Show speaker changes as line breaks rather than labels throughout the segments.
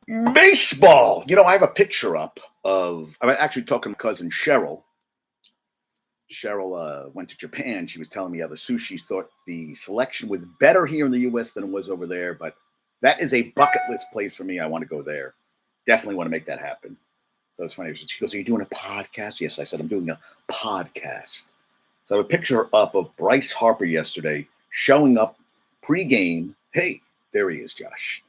Baseball. I have a picture up of. I'm actually talking to my cousin Cheryl. Cheryl went to Japan. She was telling me how the sushi thought the selection was better here in the U.S. than it was over there. But that is a bucket list place for me. I want to go there. Definitely want to make that happen. So it's funny. She goes, "Are you doing a podcast?" Yes, I said, "I'm doing a podcast." So I have a picture up of Bryce Harper yesterday showing up pregame. Hey, there he is, Josh.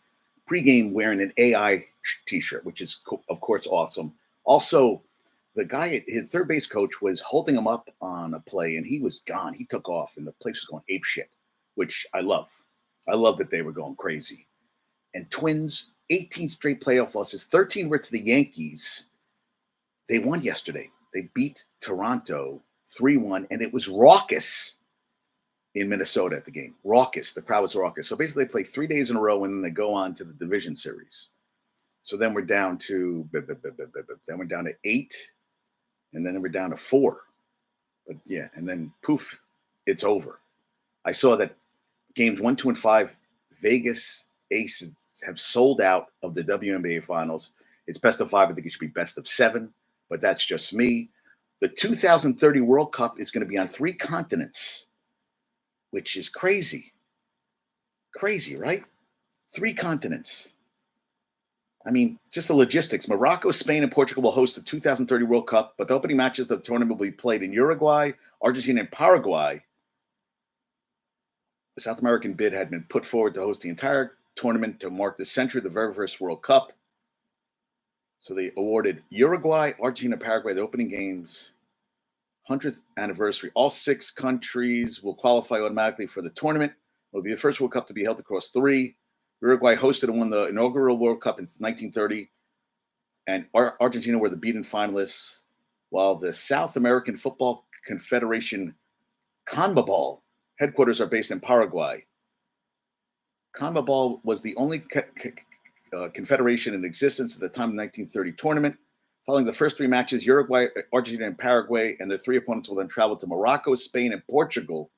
Pregame wearing an AI t-shirt, which is, of course, awesome. Also, the guy, his third base coach, was holding him up on a play, and he was gone. He took off, and the place was going ape shit, which I love. I love that they were going crazy. And Twins, 18 straight playoff losses, 13 were to the Yankees. They won yesterday. They beat Toronto 3-1, and it was raucous in Minnesota at the game. Raucous. The crowd was raucous. So basically, they play 3 days in a row, and then they go on to the division series. So then we're down to 8, and then we're down to 4. But yeah, and then poof, it's over. I saw that games 1, 2, and 5, Vegas Aces have sold out of the WNBA Finals. It's best of 5. I think it should be best of 7, but that's just me. The 2030 World Cup is going to be on 3 continents, which is crazy. Crazy, right? 3 continents. I mean, just the logistics. Morocco, Spain, and Portugal will host the 2030 World Cup, but the opening matches of the tournament will be played in Uruguay, Argentina, and Paraguay. The South American bid had been put forward to host the entire tournament to mark the century of the very first World Cup. So they awarded Uruguay, Argentina, Paraguay the opening games, 100th anniversary. All 6 countries will qualify automatically for the tournament. It will be the first World Cup to be held across 3. Uruguay hosted and won the inaugural World Cup in 1930, and Argentina were the beaten finalists, while the South American Football Confederation, CONMEBOL, headquarters are based in Paraguay. CONMEBOL was the only confederation in existence at the time of the 1930 tournament. Following the first 3 matches, Uruguay, Argentina, and Paraguay and their 3 opponents will then travel to Morocco, Spain, and Portugal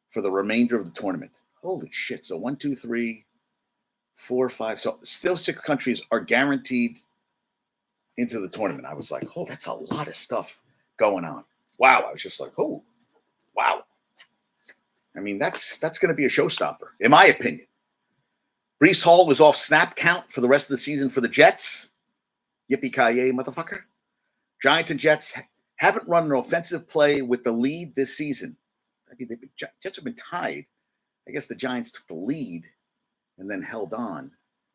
for the remainder of the tournament. Holy shit. So 1, 2, 3, 4, 5. So still 6 countries are guaranteed into the tournament. I was like, oh, that's a lot of stuff going on. Wow. I was just like, oh, wow. I mean, that's going to be a showstopper, in my opinion. Breece Hall was off snap count for the rest of the season for the Jets. Yippee-ki-yay, motherfucker. Giants and Jets haven't run an offensive play with the lead this season. I mean, the Jets have been tied. I guess the Giants took the lead and then held on.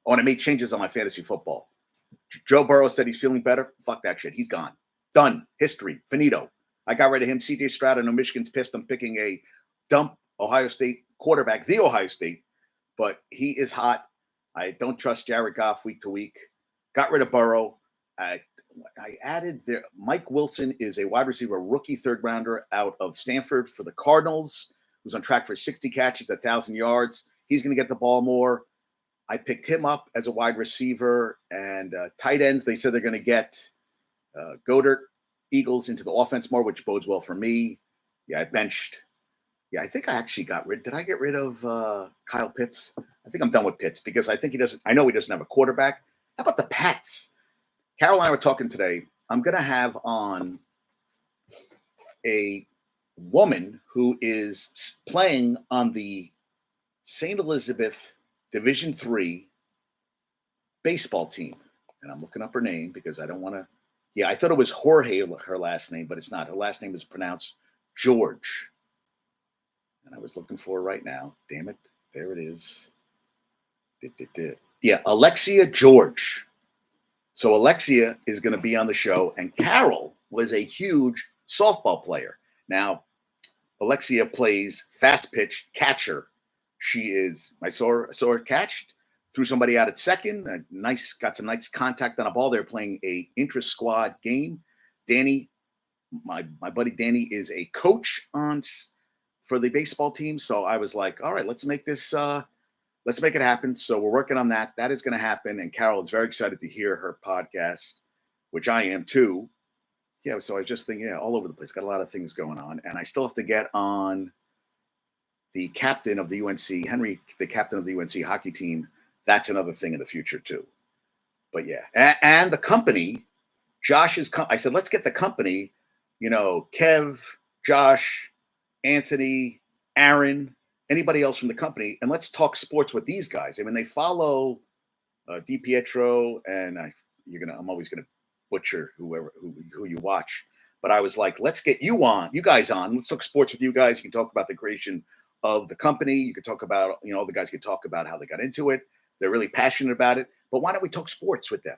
Oh, and I made changes on my fantasy football. Joe Burrow said he's feeling better. Fuck that shit. He's gone. Done. History. Finito. I got rid of him. CJ Stroud. I know Michigan's pissed. I'm picking a dump Ohio State quarterback, the Ohio State, but he is hot. I don't trust Jared Goff week to week. Got rid of Burrow. I added there. Mike Wilson is a wide receiver, rookie 3rd rounder out of Stanford for the Cardinals, who's on track for 60 catches, 1,000 yards. He's going to get the ball more. I picked him up as a wide receiver, and tight ends. They said they're going to get Goddard, Eagles into the offense more, which bodes well for me. Yeah, I benched. Yeah, I think I actually got rid. Did I get rid of Kyle Pitts? I think I'm done with Pitts because I think he doesn't. I know he doesn't have a quarterback. How about the Pats? Carol and I were talking today. I'm going to have on a woman who is playing on the St. Elizabeth Division III baseball team. And I'm looking up her name because I don't want to. Yeah, I thought it was Jorge, her last name, but it's not. Her last name is pronounced George. And I was looking for it right now. Damn it. There it is. Yeah, Alexia George. So Alexia is going to be on the show, and Carol was a huge softball player. Now, Alexia plays fast pitch catcher. She is. I saw her catched, threw somebody out at second. Got some nice contact on a ball. They're playing a intra-squad game. Danny, my buddy Danny, is a coach for the baseball team. So I was like, all right, let's make this. Let's make it happen. So we're working on that. That is going to happen. And Carol is very excited to hear her podcast, which I am too. Yeah, so I was just thinking, all over the place. Got a lot of things going on. And I still have to get on the captain of the UNC, Henry, the captain of the UNC hockey team. That's another thing in the future too. But yeah, and the company, I said, let's get the company, Kev, Josh, Anthony, Aaron, anybody else from the company, and let's talk sports with these guys. I mean, they follow DiPietro, and I'm always gonna butcher who you watch, but I was like, let's get you guys on. Let's talk sports with you guys. You can talk about the creation of the company. You could talk about, all the guys could talk about how they got into it. They're really passionate about it. But why don't we talk sports with them?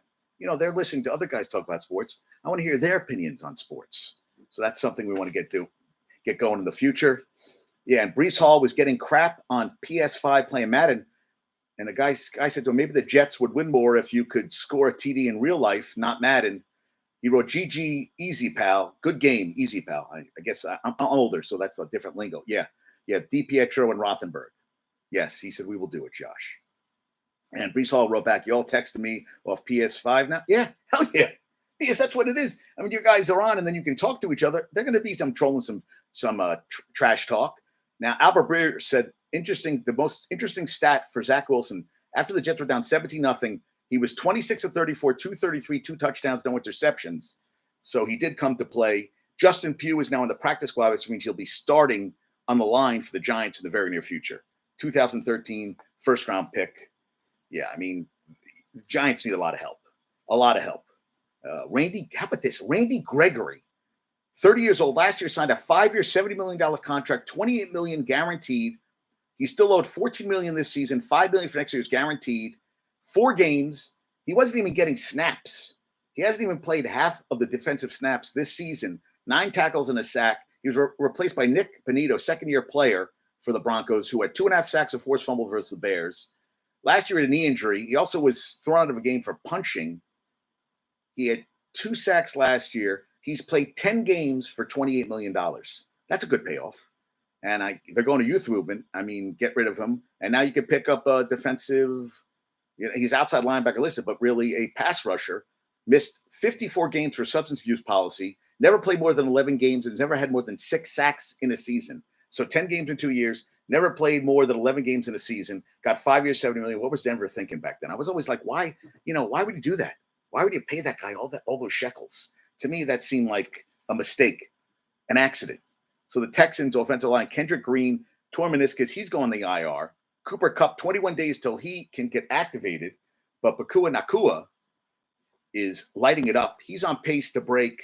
They're listening to other guys talk about sports. I want to hear their opinions on sports. So that's something we want to get going in the future. Yeah, and Brees Hall was getting crap on PS5 playing Madden. And the guy said to him, maybe the Jets would win more if you could score a TD in real life, not Madden. He wrote, GG, easy, pal. Good game, easy, pal. I guess I'm older, so that's a different lingo. Yeah, DiPietro and Rothenberg. Yes, he said, we will do it, Josh. And Brees Hall wrote back, y'all texting me off PS5 now? Yeah, hell yeah. Because that's what it is. I mean, you guys are on, and then you can talk to each other. They're going to be some trolling, some trash talk. Now, Albert Breer said, the most interesting stat for Zach Wilson, after the Jets were down 17-0, he was 26 of 34, 233, 2 touchdowns, no interceptions. So he did come to play. Justin Pugh is now in the practice squad, which means he'll be starting on the line for the Giants in the very near future. 2013 first-round pick. Yeah, I mean, the Giants need a lot of help. A lot of help. How about this? Randy Gregory, 30 years old, last year signed a 5-year, $70 million contract, $28 million guaranteed. He's still owed $14 million this season, $5 million for next year is guaranteed. 4 games. He wasn't even getting snaps. He hasn't even played half of the defensive snaps this season. 9 tackles and a sack. He was replaced by Nick Benito, second-year player for the Broncos, who had 2.5 sacks, a forced fumble versus the Bears. Last year, he had a knee injury. He also was thrown out of a game for punching. He had 2 sacks last year. He's played 10 games for $28 million. That's a good payoff. And they're going to youth movement. I mean, get rid of him. And now you can pick up a defensive, he's outside linebacker listed, but really a pass rusher. Missed 54 games for substance abuse policy. Never played more than 11 games and never had more than 6 sacks in a season. So 10 games in 2 years. Never played more than 11 games in a season. Got 5 years, $70 million. What was Denver thinking back then? I was always like, why would you do that? Why would you pay that guy all those shekels? To me, that seemed like a mistake, an accident. So the Texans offensive line, Kendrick Green, torn meniscus, he's going the IR. Cooper Kupp, 21 days till he can get activated. But Bakua Nakua is lighting it up. He's on pace to break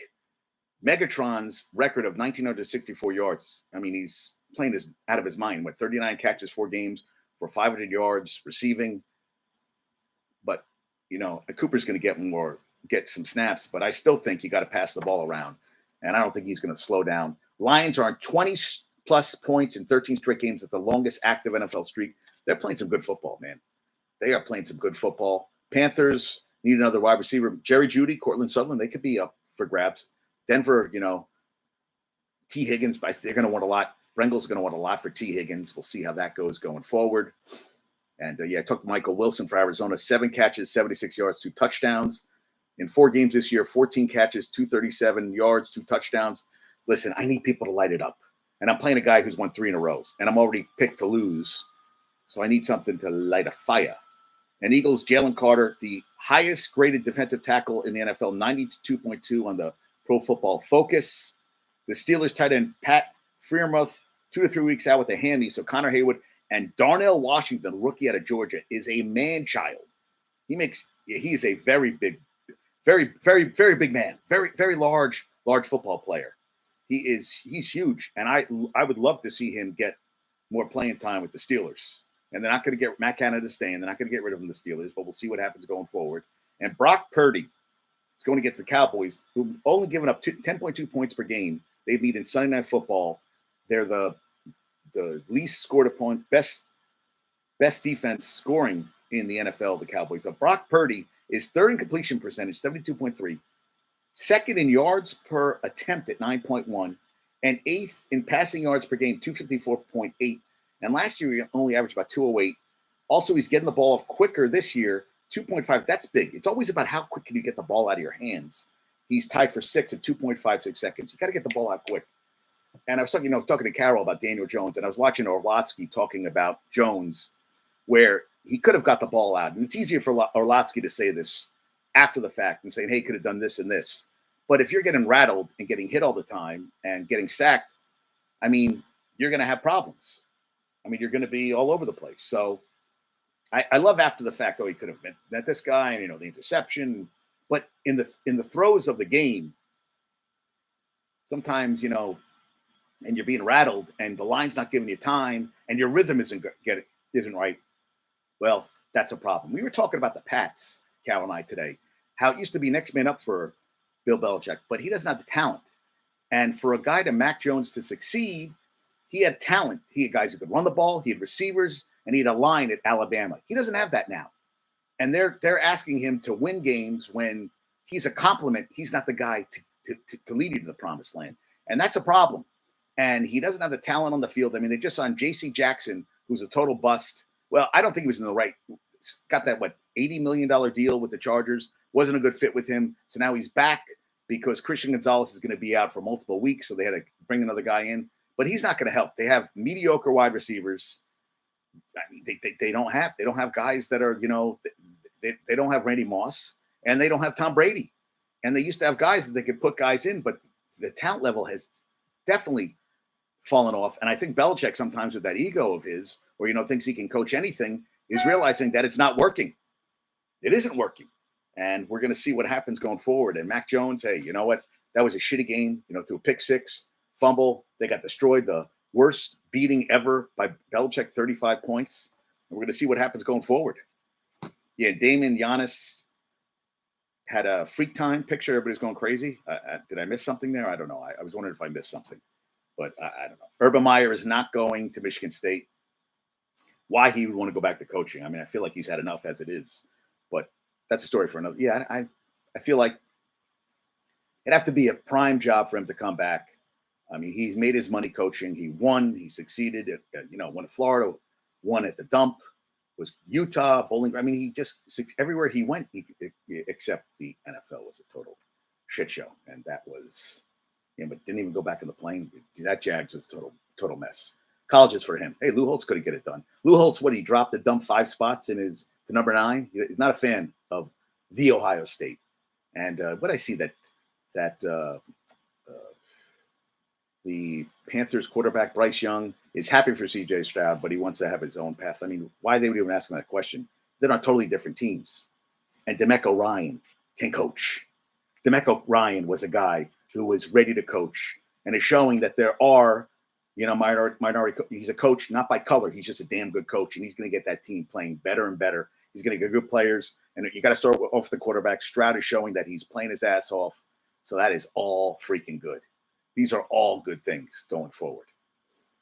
Megatron's record of 1,964 yards. I mean, he's playing out of his mind. 39 catches, 4 games for 500 yards receiving. But, Cooper's going to get some snaps. But I still think you got to pass the ball around. And I don't think he's going to slow down. Lions are on 20-plus points in 13 straight games. That's the longest active NFL streak. They're playing some good football, man. They are playing some good football. Panthers need another wide receiver. Jerry Jeudy, Cortland Sutherland, they could be up for grabs. Denver, T. Higgins, they're going to want a lot. Brengel's going to want a lot for T. Higgins. We'll see how that goes going forward. And, I took Michael Wilson for Arizona. 7 catches, 76 yards, 2 touchdowns. In 4 games this year, 14 catches, 237 yards, 2 touchdowns. Listen, I need people to light it up. And I'm playing a guy who's won 3 in a row. And I'm already picked to lose. So I need something to light a fire. And Eagles, Jalen Carter, the highest graded defensive tackle in the NFL, 92.2 on the Pro Football Focus. The Steelers tight end, Pat Freiermuth, 2 to 3 weeks out with a hammy. So Connor Haywood and Darnell Washington, rookie out of Georgia, is a man-child. He's a very big, very, very, very big man. Very, very large football player. He's huge. And I would love to see him get more playing time with the Steelers. And they're not going to get Matt Canada staying. They're not going to get rid of him, the Steelers, but we'll see what happens going forward. And Brock Purdy is going against the Cowboys, who only given up 10.2 points per game. They meet in Sunday Night Football. They're the least scored upon, best defense scoring in the NFL, the Cowboys. But Brock Purdy is 3rd in completion percentage, 72.3, 2nd in yards per attempt at 9.1, and 8th in passing yards per game, 254.8. And last year, he only averaged about 208. Also, he's getting the ball off quicker this year, 2.5. That's big. It's always about how quick can you get the ball out of your hands. He's tied for 6 at 2.56 seconds. You got to get the ball out quick. And I was talking to Carol about Daniel Jones, and I was watching Orlovsky talking about Jones, where he could have got the ball out. And it's easier for Orlovsky to say this after the fact and saying, hey, could have done this and this. But if you're getting rattled and getting hit all the time and getting sacked, I mean, you're going to have problems. I mean, you're going to be all over the place. So I love after the fact, oh, he could have met this guy and, the interception. But in the throes of the game, sometimes, and you're being rattled and the line's not giving you time and your rhythm isn't right. Well, that's a problem. We were talking about the Pats, Cal and I, today, how it used to be next man up for Bill Belichick, but he doesn't have the talent. And for a guy to Mac Jones to succeed, he had talent. He had guys who could run the ball, he had receivers, and he had a line at Alabama. He doesn't have that now. And they're asking him to win games when he's a compliment. He's not the guy to lead you to the promised land. And that's a problem. And he doesn't have the talent on the field. I mean, they just signed J.C. Jackson, who's a total bust. Well, I don't think he was in the right. Got that, $80 million deal with the Chargers. Wasn't a good fit with him. So now he's back because Christian Gonzalez is going to be out for multiple weeks. So they had to bring another guy in. But he's not going to help. They have mediocre wide receivers. I mean, they don't have guys that are, they don't have Randy Moss and they don't have Tom Brady. And they used to have guys that they could put guys in, but the talent level has definitely fallen off. And I think Belichick sometimes with that ego of his, or, thinks he can coach anything, is realizing that it's not working. It isn't working. And we're going to see what happens going forward. And Mac Jones, hey, you know what? That was a shitty game, through a pick six, fumble. They got destroyed. The worst beating ever by Belichick, 35 points. And we're going to see what happens going forward. Yeah, Damon Giannis had a freak time picture. Everybody's going crazy. Did I miss something there? I don't know. I was wondering if I missed something. But I don't know. Urban Meyer is not going to Michigan State. Why he would want to go back to coaching? I mean, I feel like he's had enough as it is. But that's a story for another. Yeah, I feel like it'd have to be a prime job for him to come back. I mean, he's made his money coaching. He won. He succeeded. Won at Florida, won at the Dump, was Utah, Bowling. I mean, he just everywhere he went, except the NFL was a total shit show, and that was, but didn't even go back in the plane. That Jags was total mess. Colleges for him. Hey, Lou Holtz couldn't get it done. Lou Holtz, he dropped the Dump 5 spots to number 9. He's not a fan of the Ohio State, and what I see that the Panthers quarterback, Bryce Young, is happy for C.J. Stroud, but he wants to have his own path. I mean, why they would even ask him that question? They're on totally different teams. And DeMeco Ryan can coach. DeMeco Ryan was a guy who was ready to coach and is showing that there are, minority. He's a coach, not by color. He's just a damn good coach, and he's going to get that team playing better and better. He's going to get good players, and you got to start off the quarterback. Stroud is showing that he's playing his ass off, so that is all freaking good. These are all good things going forward.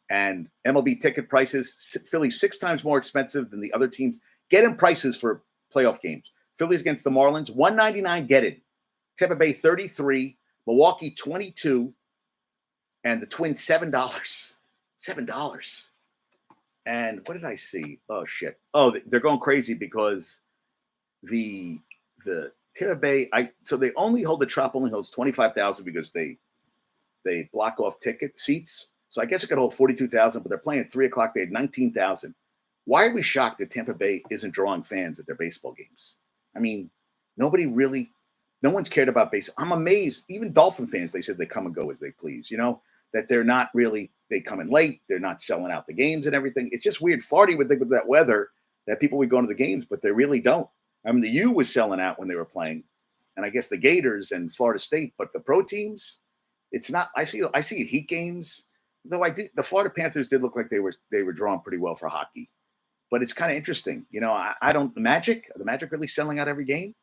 And MLB ticket prices, Philly 6 times more expensive than the other teams. Get in prices for playoff games. Phillies against the Marlins, $199 get it. Tampa Bay, $33. Milwaukee, $22. And the Twins, $7. $7. And what did I see? Oh, shit. Oh, they're going crazy because the Tampa Bay, so they only hold, the Trop only holds 25,000 because they block off ticket seats. So I guess it could hold 42,000, but they're playing at 3 o'clock. They had 19,000. Why are we shocked that Tampa Bay isn't drawing fans at their baseball games? I mean, no one's cared about baseball. I'm amazed. Even Dolphin fans, they said they come and go as they please, that they're not really, they come in late. They're not selling out the games and everything. It's just weird. Florida would think with that weather that people would go to the games, but they really don't. I mean, the U was selling out when they were playing, and I guess the Gators and Florida State, but the pro teams, it's not. I see it heat games. Though the Florida Panthers did look like they were drawing pretty well for hockey, but it's kind of interesting. I don't. The Magic really selling out every game,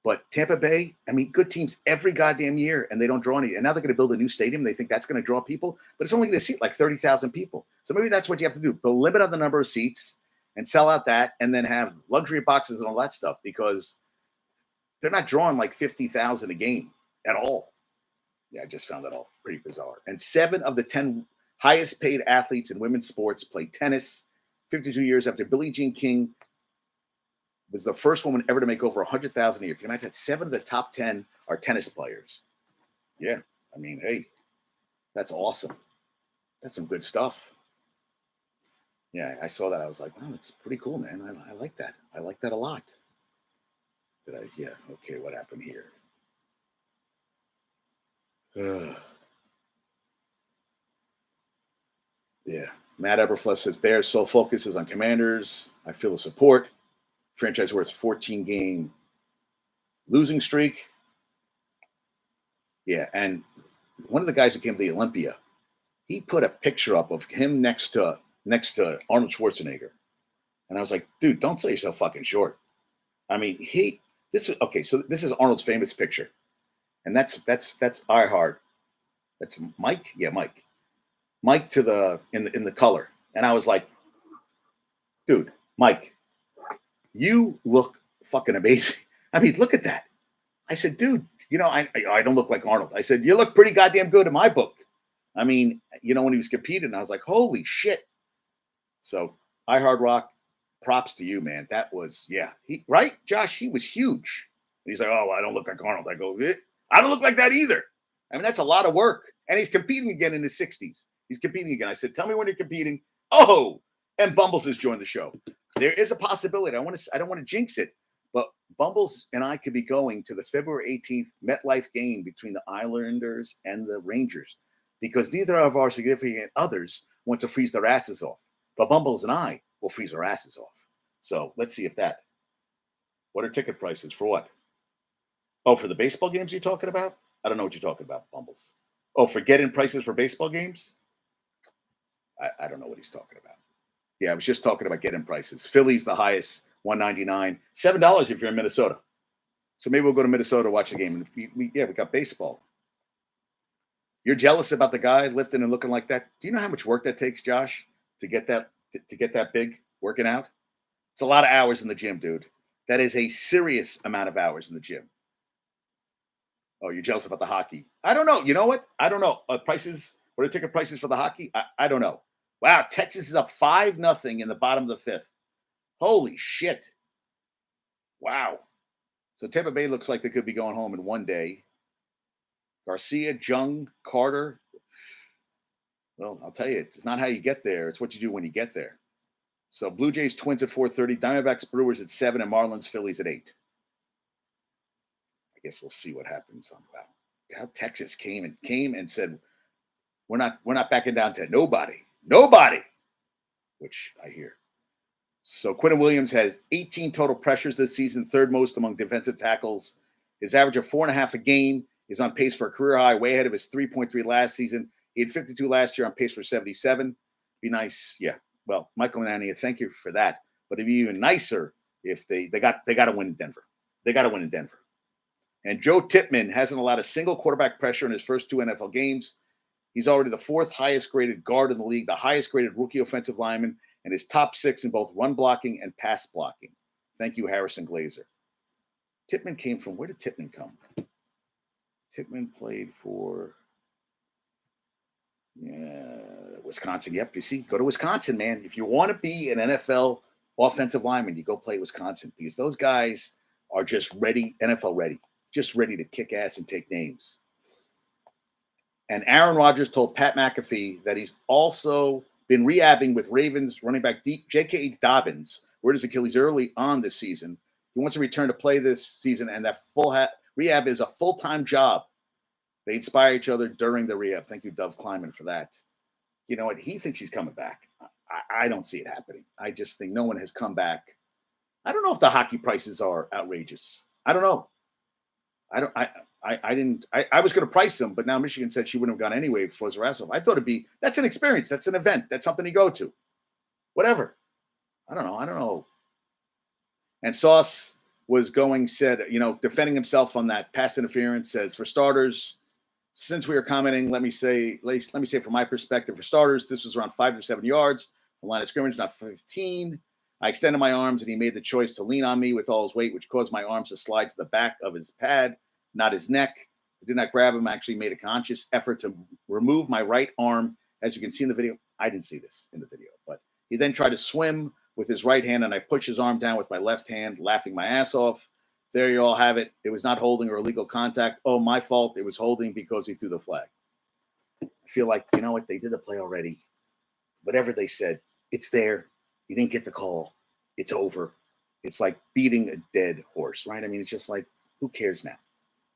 but Tampa Bay, I mean, good teams every goddamn year, and they don't draw any. And now they're going to build a new stadium. They think that's going to draw people, but it's only going to seat like 30,000 people. So maybe that's what you have to do: put a limit on the number of seats and sell out that, and then have luxury boxes and all that stuff, because they're not drawing like 50,000 a game at all. Yeah, I just found that all pretty bizarre. And 7 of the 10 highest paid athletes in women's sports play tennis. 52 years after Billie Jean King was the first woman ever to make over 100,000 a year. Can you imagine that? 7 of the top 10 are tennis players. Yeah, I mean, hey, that's awesome. That's some good stuff. Yeah, I saw that. I was like, wow, that's pretty cool, man. I like that. I like that a lot. Did I? Yeah. Okay. What happened here? Yeah. Matt Eberfluss says Bears sole focus is on Commanders. I feel the support. Franchise worth 14-game losing streak. Yeah. And one of the guys who came to the Olympia, he put a picture up of him next to Arnold Schwarzenegger. And I was like, dude, don't sell yourself fucking short. I mean, this is okay. So this is Arnold's famous picture. And that's I Heart. That's Mike. Yeah, Mike. Mike to the in the color. And I was like, dude, Mike, you look fucking amazing. I mean, look at that. I said, dude, I don't look like Arnold. I said, you look pretty goddamn good in my book. I mean, when he was competing, I was like, holy shit. So I Hard Rock, props to you, man. That was, yeah. Right, Josh? He was huge. And he's like, oh, I don't look like Arnold. I go, I don't look like that either. I mean, that's a lot of work. And he's competing again in his 60s. He's competing again. I said, tell me when you're competing. Oh, and Bumbles has joined the show. There is a possibility. I don't want to jinx it, but Bumbles and I could be going to the February 18th MetLife game between the Islanders and the Rangers because neither of our significant others want to freeze their asses off. But Bumbles and I will freeze our asses off. So let's see if that. What are ticket prices for what? Oh, for the baseball games you're talking about? I don't know what you're talking about, Bumbles. Oh, for get-in prices for baseball games? I don't know what he's talking about. Yeah, I was just talking about get-in prices. Philly's the highest, $1.99. $7 if you're in Minnesota. So maybe we'll go to Minnesota to watch the game. We got baseball. You're jealous about the guy lifting and looking like that. Do you know how much work that takes, Josh, to get that big working out? It's a lot of hours in the gym, dude. That is a serious amount of hours in the gym. Oh, you're jealous about the hockey. I don't know. You know what? I don't know. Prices, what are ticket prices for the hockey? I don't know. Wow, Texas is up 5-0 in the bottom of the fifth. Holy shit. Wow. So Tampa Bay looks like they could be going home in one day. Garcia, Jung, Carter. Well, I'll tell you, it's not how you get there. It's what you do when you get there. So Blue Jays, Twins at 4:30, Diamondbacks, Brewers at 7, and Marlins, Phillies at 8. I guess we'll see what happens on that. How Texas came and said, we're not backing down to nobody, which I hear. So Quinton Williams has 18 total pressures this season, third most among defensive tackles. His average of 4.5 a game is on pace for a career high, way ahead of his 3.3 last season. He had 52 last year, on pace for 77. Be nice, yeah. Well, Michael Manania, thank you for that. But it'd be even nicer if they got to win in Denver. They got to win in Denver. And Joe Tippmann hasn't allowed a single quarterback pressure in his first 2 NFL games. He's already the 4th highest graded guard in the league, the highest graded rookie offensive lineman, and is top 6 in both run blocking and pass blocking. Thank you, Harrison Glazer. Tippmann came from, where did Tippmann come? Tippmann played for Wisconsin. Yep, you see, go to Wisconsin, man. If you want to be an NFL offensive lineman, you go play Wisconsin because those guys are just ready, NFL ready, just ready to kick ass and take names. And Aaron Rodgers told Pat McAfee that he's also been rehabbing with Ravens running back J.K. Dobbins, where his Achilles early on this season. He wants to return to play this season, and that rehab is a full-time job. They inspire each other during the rehab. Thank you, Dove Kleiman, for that. You know what? He thinks he's coming back. I don't see it happening. I just think no one has come back. I don't know if the hockey prices are outrageous. I don't know. I was going to price them, but now Michigan said she wouldn't have gone anyway for Zarasov. I thought that's an experience. That's an event. That's something to go to. Whatever. I don't know. And Sauce said, defending himself on that pass interference, says, for starters, since we are commenting, let me say from my perspective, for starters, this was around 5 to 7 yards. The line of scrimmage, not 15. I extended my arms, and he made the choice to lean on me with all his weight, which caused my arms to slide to the back of his pad, not his neck. I did not grab him. I actually made a conscious effort to remove my right arm. As you can see in the video, I didn't see this in the video, but he then tried to swim with his right hand, and I pushed his arm down with my left hand, laughing my ass off. There you all have it. It was not holding or illegal contact. Oh, my fault. It was holding because he threw the flag. I feel like, you know what? They did the play already. Whatever they said, it's there. You didn't get the call. It's over. it's like beating a dead horse, right? I mean, it's just like, who cares now?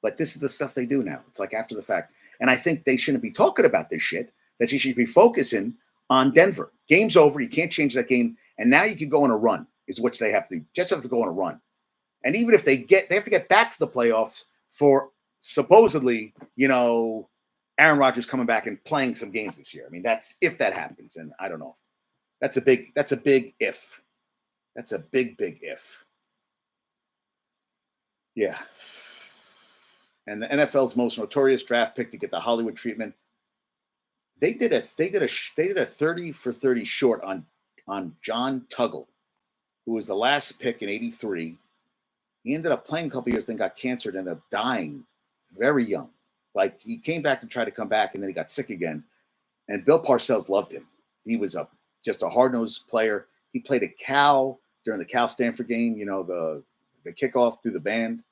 But this is the stuff they do now. It's like after the fact. And I think they shouldn't be talking about this shit, that you should be focusing on Denver. Game's over. You can't change that game. And now you can go on a run, is what they have to do. Jets have to go on a run. And even if they have to get back to the playoffs for supposedly, Aaron Rodgers coming back and playing some games this year. I mean, that's if that happens. And I don't know. That's a big if. That's a big if. Yeah. And the NFL's most notorious draft pick to get the Hollywood treatment. They did a 30 for 30 short on John Tuggle, who was the last pick in '83. He ended up playing a couple years, then got cancer, and ended up dying very young. Like, he came back and tried to come back, and then he got sick again. And Bill Parcells loved him. He was just a hard-nosed player. He played a Cal during the Cal-Stanford game, the kickoff through the band.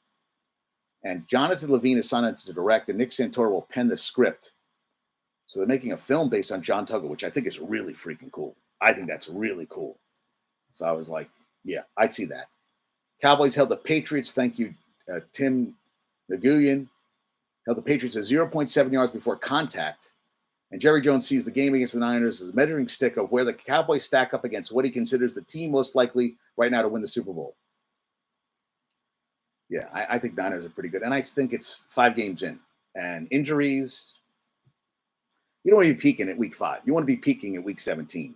And Jonathan Levine is signed on to direct, and Nick Santoro will pen the script. So they're making a film based on John Tuggle, which I think is really freaking cool. I think that's really cool. So I was like, yeah, I'd see that. Cowboys held the Patriots. Thank you, Tim Nguyen. Held the Patriots at 0.7 yards before contact. And Jerry Jones sees the game against the Niners as a measuring stick of where the Cowboys stack up against what he considers the team most likely right now to win the Super Bowl. Yeah, I think Niners are pretty good. And I think it's 5 games in. And injuries, you don't want to be peaking at week 5. You want to be peaking at week 17.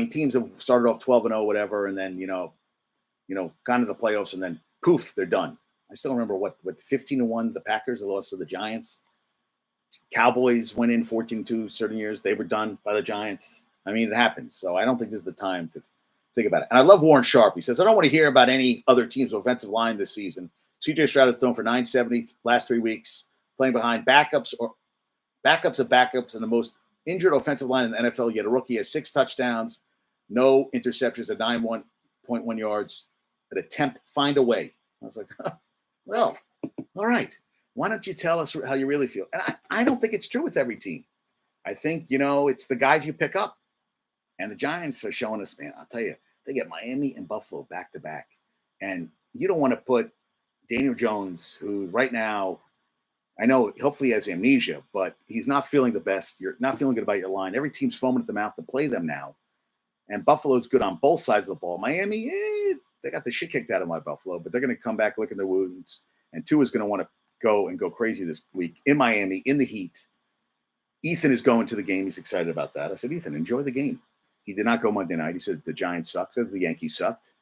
Teams have started off 12-0, whatever, and then, gone to the playoffs, and then poof, they're done. I still remember what 15-1, the Packers, they lost to the Giants. Cowboys went in 14-2 certain years. They were done by the Giants. I mean, it happens. So I don't think this is the time to think about it. And I love Warren Sharp. He says, I don't want to hear about any other team's offensive line this season. C.J. Stroud has thrown for 970 last 3 weeks, playing behind backups of backups, and the most injured offensive line in the NFL. Yet a rookie has 6 touchdowns, no interceptions at 9.1 yards. An attempt, find a way. I was like, well, all right. Why don't you tell us how you really feel? And I don't think it's true with every team. I think, it's the guys you pick up. And the Giants are showing us, man, I'll tell you, they get Miami and Buffalo back to back. And you don't want to put Daniel Jones, who right now, I know hopefully he has amnesia, but he's not feeling the best. You're not feeling good about your line. Every team's foaming at the mouth to play them now. And Buffalo's good on both sides of the ball. Miami, they got the shit kicked out of my Buffalo, but they're going to come back licking their wounds. And Tua is going to want to go crazy this week in Miami, in the heat. Ethan is going to the game. He's excited about that. I said, Ethan, enjoy the game. He did not go Monday night. He said the Giants sucked. Says the Yankees sucked.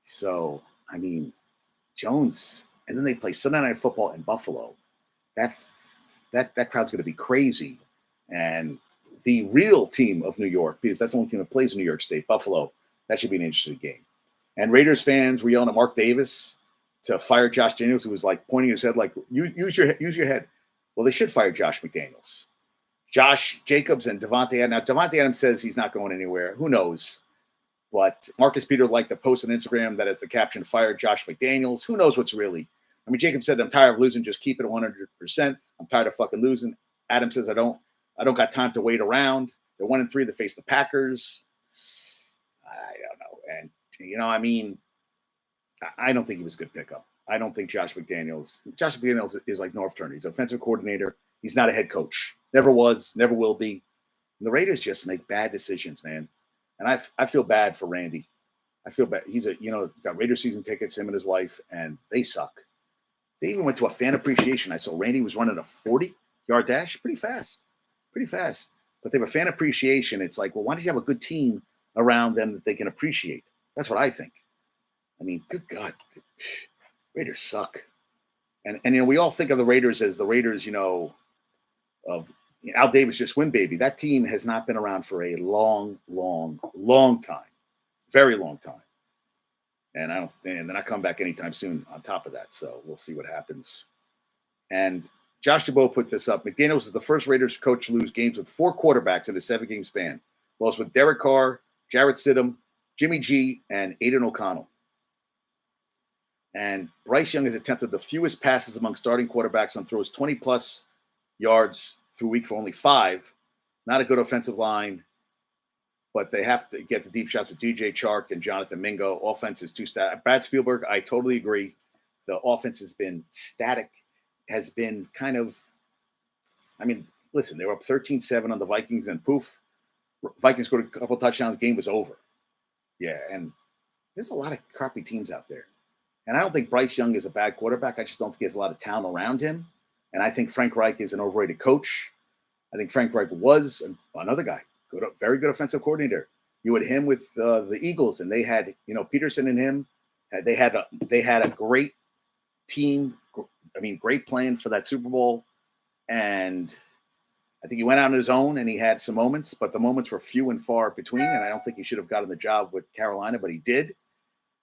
So, I mean, Jones. And then they play Sunday Night Football in Buffalo. That crowd's going to be crazy. And the real team of New York, because that's the only team that plays in New York State, Buffalo, that should be an interesting game. And Raiders fans were yelling at Mark Davis to fire Josh Daniels, who was like pointing his head like, use your head. Well, they should fire Josh McDaniels. Josh Jacobs and Devontae Adams. Now, Devontae Adams says he's not going anywhere. Who knows? But Marcus Peter liked to post on Instagram that as the caption, fire Josh McDaniels. Who knows what's really? I mean, Jacob said, I'm tired of losing. Just keep it 100%. I'm tired of fucking losing. Adam says, I don't got time to wait around. They're 1-3 to face the Packers. I don't know. And, I don't think he was a good pickup. I don't think Josh McDaniels is like North Turner. He's an offensive coordinator. He's not a head coach. Never was, never will be. And the Raiders just make bad decisions, man. And I feel bad for Randy. I feel bad. He's got Raider season tickets, him and his wife, and they suck. They even went to a fan appreciation. I saw Randy was running a 40-yard dash, pretty fast. But they have a fan appreciation. It's like, well, why don't you have a good team around them that they can appreciate? That's what I think. I mean, good God, Raiders suck. And we all think of the Raiders as the Raiders, of Al Davis just win baby. That team has not been around for a long time, very long time. And they're not coming back anytime soon on top of that. So we'll see what happens. And Josh Dubois put this up. McDaniels is the first Raiders coach to lose games with 4 quarterbacks in a 7-game span. Lost with Derek Carr, Jarrett Stidham, Jimmy G, and Aiden O'Connell. And Bryce Young has attempted the fewest passes among starting quarterbacks on throws 20-plus yards through week for only 5. Not a good offensive line. but they have to get the deep shots with DJ Chark and Jonathan Mingo. Offense is too static. Brad Spielberg, I totally agree. The offense has been static, has been kind of, I mean, listen, they were up 13-7 on the Vikings, and poof, Vikings scored a couple touchdowns, game was over. Yeah, and there's a lot of crappy teams out there. And I don't think Bryce Young is a bad quarterback. I just don't think he has a lot of talent around him. And I think Frank Reich is an overrated coach. I think Frank Reich was another guy, very good offensive coordinator. You had him with the Eagles, and they had, Peterson and him. They had a great team. I mean, great plan for that Super Bowl. And I think he went out on his own, and he had some moments, but the moments were few and far between. And I don't think he should have gotten the job with Carolina, but he did.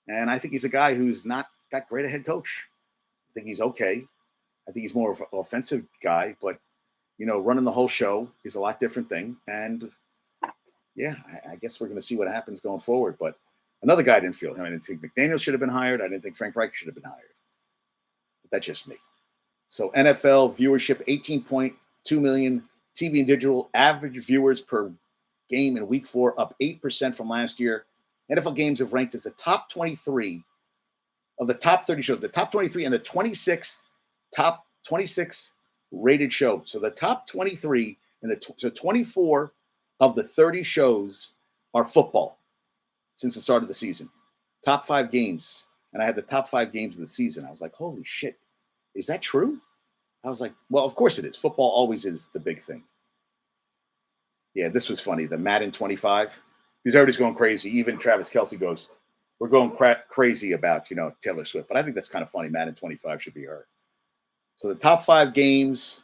And I think he's a guy who's not that great a head coach. I think he's okay. I think he's more of an offensive guy, but, running the whole show is a lot different thing. And, yeah, I guess we're going to see what happens going forward. But another guy didn't feel him. I didn't think McDaniel should have been hired. I didn't think Frank Reich should have been hired. But that's just me. So NFL viewership, 18.2 million. TV and digital, average viewers per game in week 4, up 8% from last year. NFL games have ranked as the top 23 of the top 30 shows, the top 23 and the 26th top 26 rated show. So the top 23 and so 24 of the 30 shows are football since the start of the season. Top 5 games. And I had the top 5 games of the season. I was like, holy shit, is that true? I was like, well, of course it is. Football always is the big thing. Yeah, this was funny. The Madden 25. Because everybody's going crazy. Even Travis Kelce goes, we're going crazy about, Taylor Swift. But I think that's kind of funny. Madden 25 should be her. So the top 5 games,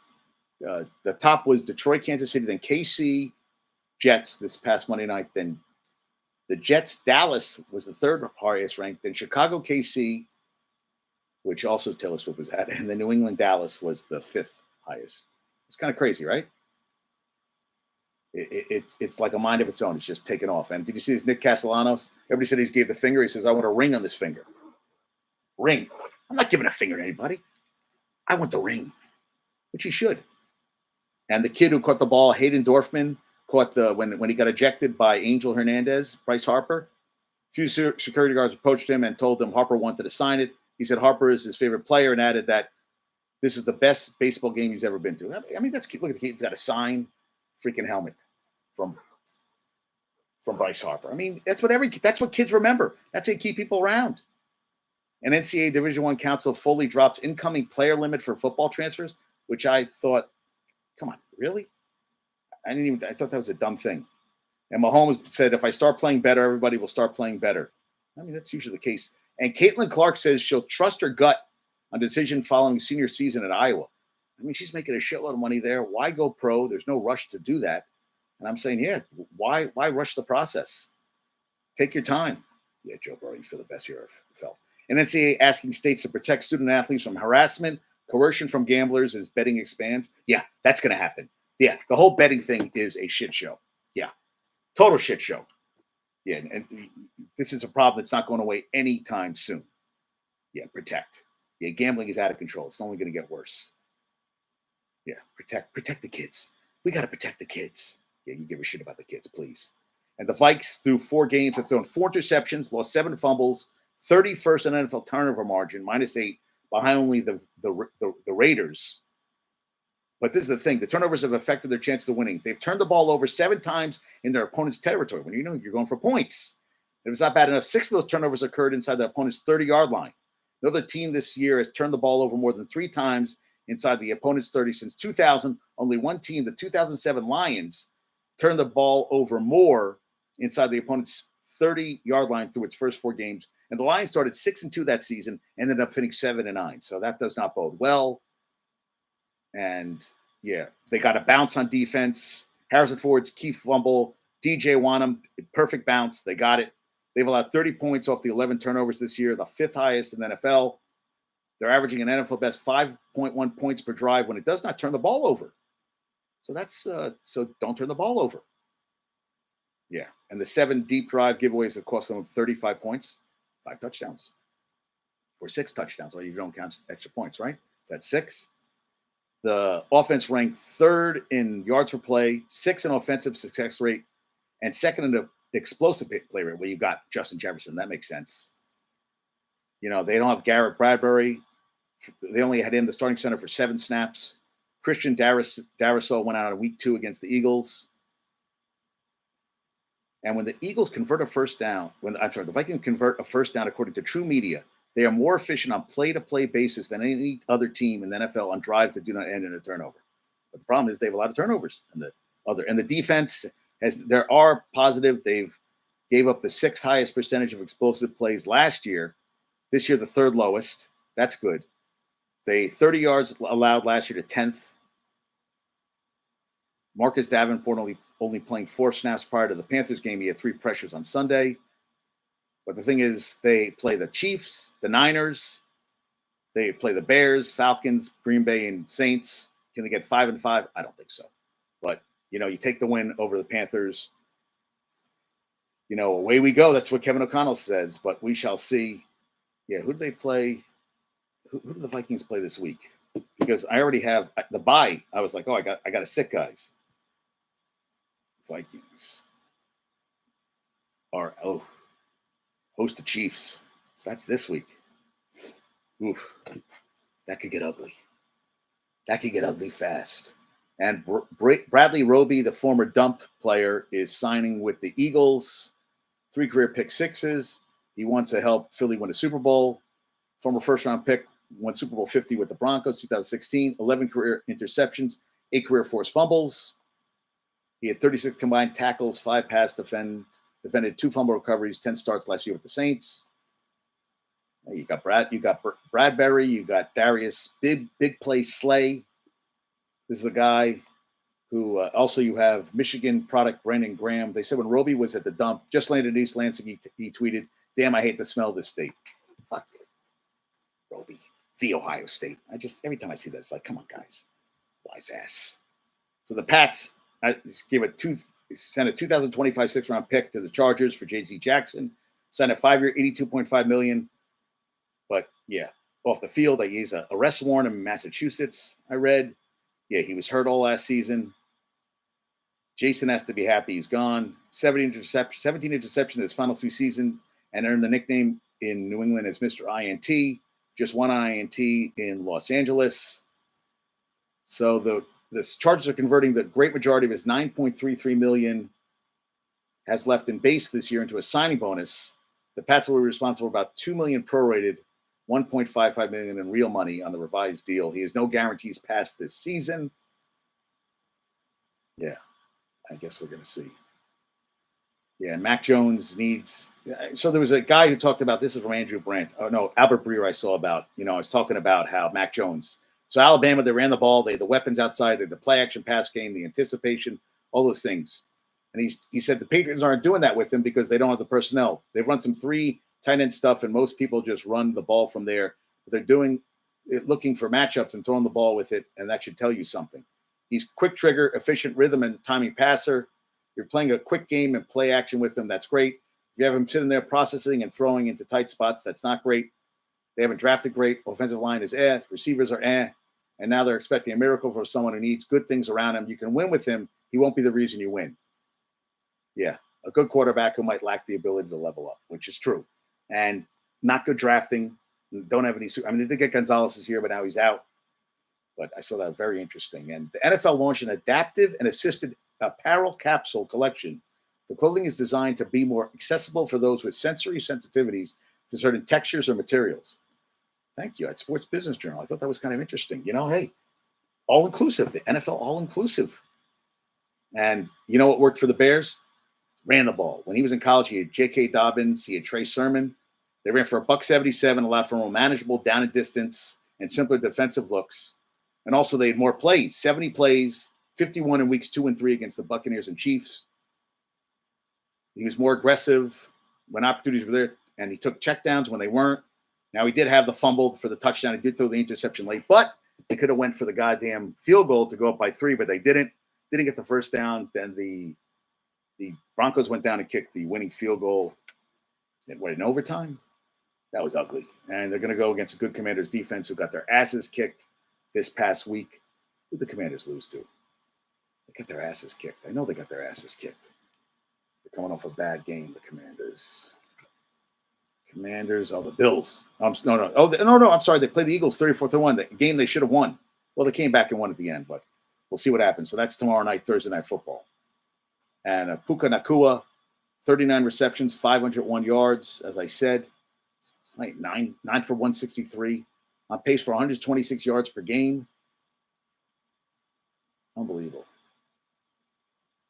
the top was Detroit, Kansas City, then KC, Jets this past Monday night. Then the Jets, Dallas was the third highest ranked. Then Chicago, KC, which also Taylor Swift was at. And then New England, Dallas was the 5th highest. It's kind of crazy, right? It's like a mind of its own. It's just taken off. And did you see this Nick Castellanos? Everybody said he gave the finger. He says, I want a ring on this finger. Ring. I'm not giving a finger to anybody. I want the ring, which he should. And the kid who caught the ball, Hayden Dorfman, caught when he got ejected by Angel Hernandez, Bryce Harper. A few security guards approached him and told him Harper wanted to sign it. He said Harper is his favorite player and added that this is the best baseball game he's ever been to. I mean, that's cute. Look at the kid. He's got a signed freaking helmet from Bryce Harper. I mean, that's what kids remember. That's how you keep people around. And NCAA Division I Council fully drops incoming player limit for football transfers, which I thought, come on, really? I thought that was a dumb thing. And Mahomes said, if I start playing better, everybody will start playing better. I mean, that's usually the case. And Caitlin Clark says she'll trust her gut on decision following senior season at Iowa. I mean, she's making a shitload of money there. Why go pro? There's no rush to do that. And I'm saying, yeah, why rush the process? Take your time. Yeah, Joe Burrow, you feel the best you ever felt. And NCAA asking states to protect student athletes from harassment, coercion from gamblers as betting expands. Yeah, that's going to happen. Yeah, the whole betting thing is a shit show. Yeah, total shit show. Yeah, and this is a problem that's not going away anytime soon. Yeah, protect. Yeah, gambling is out of control. It's only going to get worse. Yeah, protect the kids. We got to protect the kids. Yeah, you give a shit about the kids, please. And the Vikes, through 4 games, have thrown 4 interceptions, lost 7 fumbles, 31st in NFL turnover margin, -8, behind only the Raiders. But this is the thing. The turnovers have affected their chances of winning. They've turned the ball over 7 times in their opponent's territory. When you're going for points. If it's not bad enough, 6 of those turnovers occurred inside the opponent's 30-yard line. Another team this year has turned the ball over more than 3 times inside the opponent's 30 since 2000. Only one team, the 2007 Lions, turned the ball over more inside the opponent's 30-yard line through its first 4 games. And the Lions started 6-2 that season and ended up finishing 7-9. So that does not bode well. And, yeah, they got a bounce on defense. Harrison Ford's key fumble. DJ Wanham, perfect bounce. They got it. They've allowed 30 points off the 11 turnovers this year, the 5th highest in the NFL. They're averaging an NFL best 5.1 points per drive when it does not turn the ball over. So that's so don't turn the ball over. Yeah, and the 7 deep drive giveaways have cost them 35 points, 5 touchdowns, or 6 touchdowns. Well, you don't count extra points, right? So that's 6. The offense ranked 3rd in yards per play, 6th in offensive success rate, and 2nd in the explosive play rate where you got Justin Jefferson. That makes sense. They don't have Garrett Bradbury. They only had in the starting center for 7 snaps. Christian Darrisaw went out in week 2 against the Eagles. And when the Eagles convert a first down, the Vikings convert a first down, according to True Media, they are more efficient on play-to-play basis than any other team in the NFL on drives that do not end in a turnover. But the problem is they have a lot of turnovers. And the defense there are positive. They've gave up the 6th highest percentage of explosive plays last year. This year, the 3rd lowest. That's good. They 30 yards allowed last year to 10th. Marcus Davenport only playing 4 snaps prior to the Panthers game. He had 3 pressures on Sunday. But the thing is, they play the Chiefs, the Niners. They play the Bears, Falcons, Green Bay, and Saints. Can they get 5-5? I don't think so. But, you take the win over the Panthers. Away we go. That's what Kevin O'Connell says. But we shall see. Yeah, who do they play? Who do the Vikings play this week? Because I already have the bye. I was like, I got to sit, guys. Vikings are host the Chiefs. So that's this week. Oof, that could get ugly. That could get ugly fast. And Bradley Roby, the former Dump player, is signing with the Eagles. 3 career pick 6s. He wants to help Philly win a Super Bowl. Former first-round pick, won Super Bowl 50 with the Broncos, 2016. 11 career interceptions, 8 career forced fumbles. He had 36 combined tackles, 5 pass defended 2 fumble recoveries, 10 starts last year with the Saints. You got Bradbury, you got Darius, big play Slay. This is a guy who also you have Michigan product Brandon Graham. They said when Roby was at the Dump, just landed in East Lansing, he tweeted, "Damn, I hate the smell of this state." Fuck you, Roby, the Ohio State. Every time I see that, it's like, come on, guys, wise ass. So the Pats, I sent a 2025 6th-round pick to the Chargers for J.C. Jackson. Signed a 5-year, $82.5 million. But yeah, off the field, he's an arrest warrant in Massachusetts. I read, yeah, he was hurt all last season. Jason has to be happy he's gone. 17 interceptions in his final 2 seasons, and earned the nickname in New England as Mr. INT. Just 1 INT in Los Angeles. So the Chargers are converting the great majority of his $9.33 million has left in base this year into a signing bonus. The Pats will be responsible for about $2 million prorated, $1.55 million in real money on the revised deal. He has no guarantees past this season. Yeah, I guess we're going to see. Yeah, Mac Jones needs. So there was a guy who talked about this is from Andrew Brandt. Oh no, Albert Breer. I saw about. I was talking about how Mac Jones. So Alabama, they ran the ball. They had the weapons outside. They had the play action pass game, the anticipation, all those things. And he said the Patriots aren't doing that with him because they don't have the personnel. They've run some 3 tight end stuff, and most people just run the ball from there. But they're doing it, looking for matchups and throwing the ball with it, and that should tell you something. He's quick trigger, efficient rhythm and timing passer. You're playing a quick game and play action with him. That's great. If you have him sitting there processing and throwing into tight spots, that's not great. They haven't drafted great. Offensive line is receivers are and now they're expecting a miracle for someone who needs good things around him. You can win with him. He won't be the reason you win. Yeah, a good quarterback who might lack the ability to level up, which is true. And not good drafting. Don't have any. I mean, they did get Gonzalez this year, but now he's out. But I saw that very interesting. And the NFL launched an adaptive and assisted apparel capsule collection. The clothing is designed to be more accessible for those with sensory sensitivities to certain textures or materials. Thank you. At Sports Business Journal. I thought that was kind of interesting. Hey, all inclusive. The NFL all inclusive. And you know what worked for the Bears? Ran the ball. When he was in college, he had J.K. Dobbins, he had Trey Sermon. They ran for $177, allowed for more manageable down and distance and simpler defensive looks. And also they had more plays, 70 plays, 51 in weeks 2 and 3 against the Buccaneers and Chiefs. He was more aggressive when opportunities were there, and he took checkdowns when they weren't. Now, he did have the fumble for the touchdown. He did throw the interception late, but they could have went for the goddamn field goal to go up by 3, but they didn't. Didn't get the first down. Then the Broncos went down and kicked the winning field goal in overtime. That was ugly. And they're going to go against a good Commanders defense who got their asses kicked this past week. Who did the Commanders lose to? They got their asses kicked. I know they got their asses kicked. The coming off a bad game, the Commanders. The Bills. No. I'm sorry. They played the Eagles 34-1. The game they should have won. Well, they came back and won at the end, but we'll see what happens. So that's tomorrow night, Thursday Night Football. And Puka Nacua, 39 receptions, 501 yards. As I said, like 9 for 163. On pace for 126 yards per game. Unbelievable.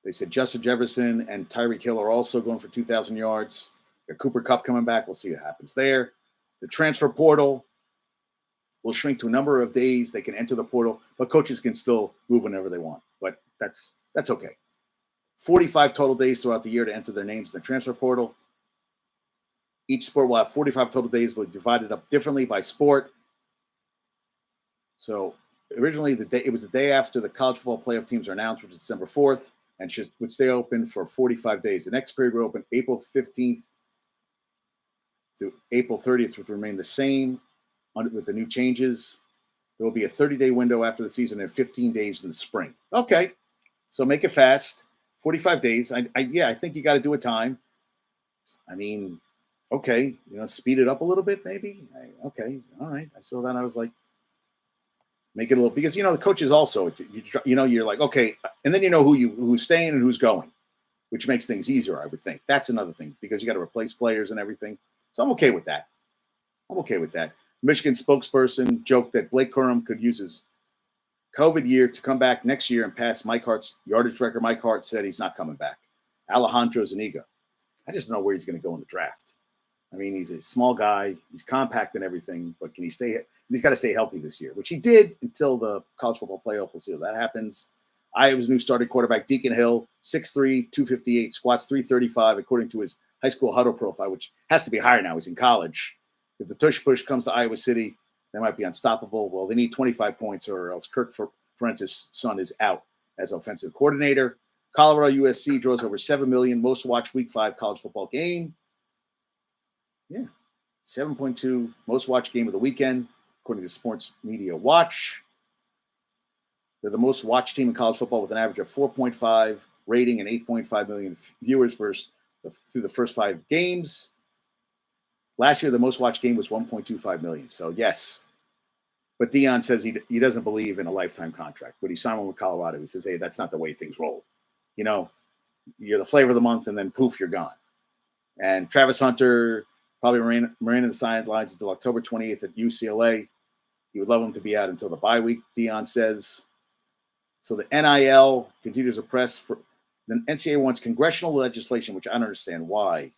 They said Justin Jefferson and Tyreek Hill are also going for 2,000 yards. Got Cooper Kupp coming back. We'll see what happens there. The transfer portal will shrink to a number of days. They can enter the portal, but coaches can still move whenever they want. But that's okay. 45 total days throughout the year to enter their names in the transfer portal. Each sport will have 45 total days, but divided up differently by sport. So originally, it was the day after the college football playoff teams are announced, which is December 4th, and would stay open for 45 days. The next period will open April 15th through April 30th, which will remain the same with the new changes. There will be a 30-day window after the season and 15 days in the spring. Okay, so make it fast. 45 days. I think you got to do a time. I mean, okay, speed it up a little bit, maybe. Okay, all right. I saw that. I was like, make it a little, because the coaches also, you're like, okay, and then who's staying and who's going, which makes things easier, I would think. That's another thing, because you got to replace players and everything. So I'm okay with that. Michigan spokesperson joked that Blake Corum could use his COVID year to come back next year and pass Mike Hart's yardage record. Mike Hart said he's not coming back. Alejandro Zuniga. I just don't know where he's going to go in the draft. I mean, he's a small guy. He's compact and everything, but can he stay? He's got to stay healthy this year, which he did until the college football playoff. We'll see if that happens. Iowa's new starting quarterback, Deacon Hill, 6'3", 258, squats 335, according to his high school huddle profile, which has to be higher now. He's in college. If the tush push comes to Iowa City, they might be unstoppable. Well, they need 25 points, or else Kirk Ferentz' son is out as offensive coordinator. Colorado USC draws over 7 million, most watched Week 5 college football game. Yeah, 7.2 most watched game of the weekend, according to Sports Media Watch. They're the most watched team in college football with an average of 4.5 rating and 8.5 million viewers through the first 5 games. Last year, the most watched game was 1.25 million. So, yes. But Deion says he doesn't believe in a lifetime contract. When he signed one with Colorado, he says, hey, that's not the way things roll. You're the flavor of the month, and then poof, you're gone. And Travis Hunter probably remain in the sidelines until October 28th at UCLA. He would love him to be out until the bye week, Deion says. So the NIL continues to press for the NCAA wants congressional legislation, which I don't understand why.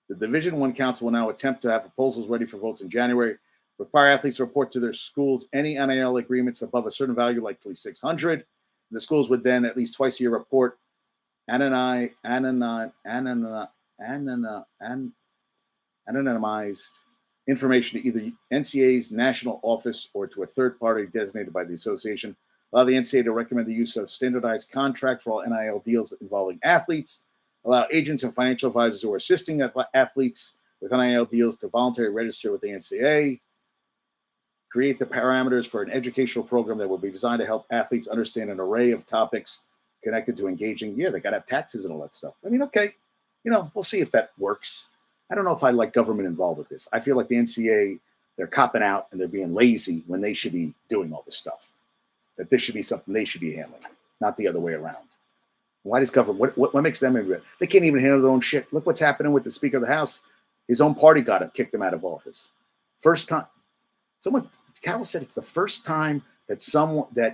The Division I Council will now attempt to have proposals ready for votes in January. Require athletes to report to their schools any NIL agreements above a certain value, like $3,600. The schools would then at least twice a year report anonymized information to either NCAA's national office or to a third party designated by the association. Allow the NCAA to recommend the use of standardized contract for all NIL deals involving athletes. Allow agents and financial advisors who are assisting athletes with NIL deals to voluntarily register with the NCAA. Create the parameters for an educational program that will be designed to help athletes understand an array of topics connected to engaging. Yeah, they got to have taxes and all that stuff. I mean, okay, we'll see if that works. I don't know if I like government involved with this. I feel like the NCAA, they're copping out and they're being lazy when they should be doing all this stuff. That this should be something they should be handling, not the other way around. Why does government, what makes them immigrant? They can't even handle their own shit. Look what's happening with the Speaker of the House. His own party kicked him out of office. First time. Carol said it's the first time that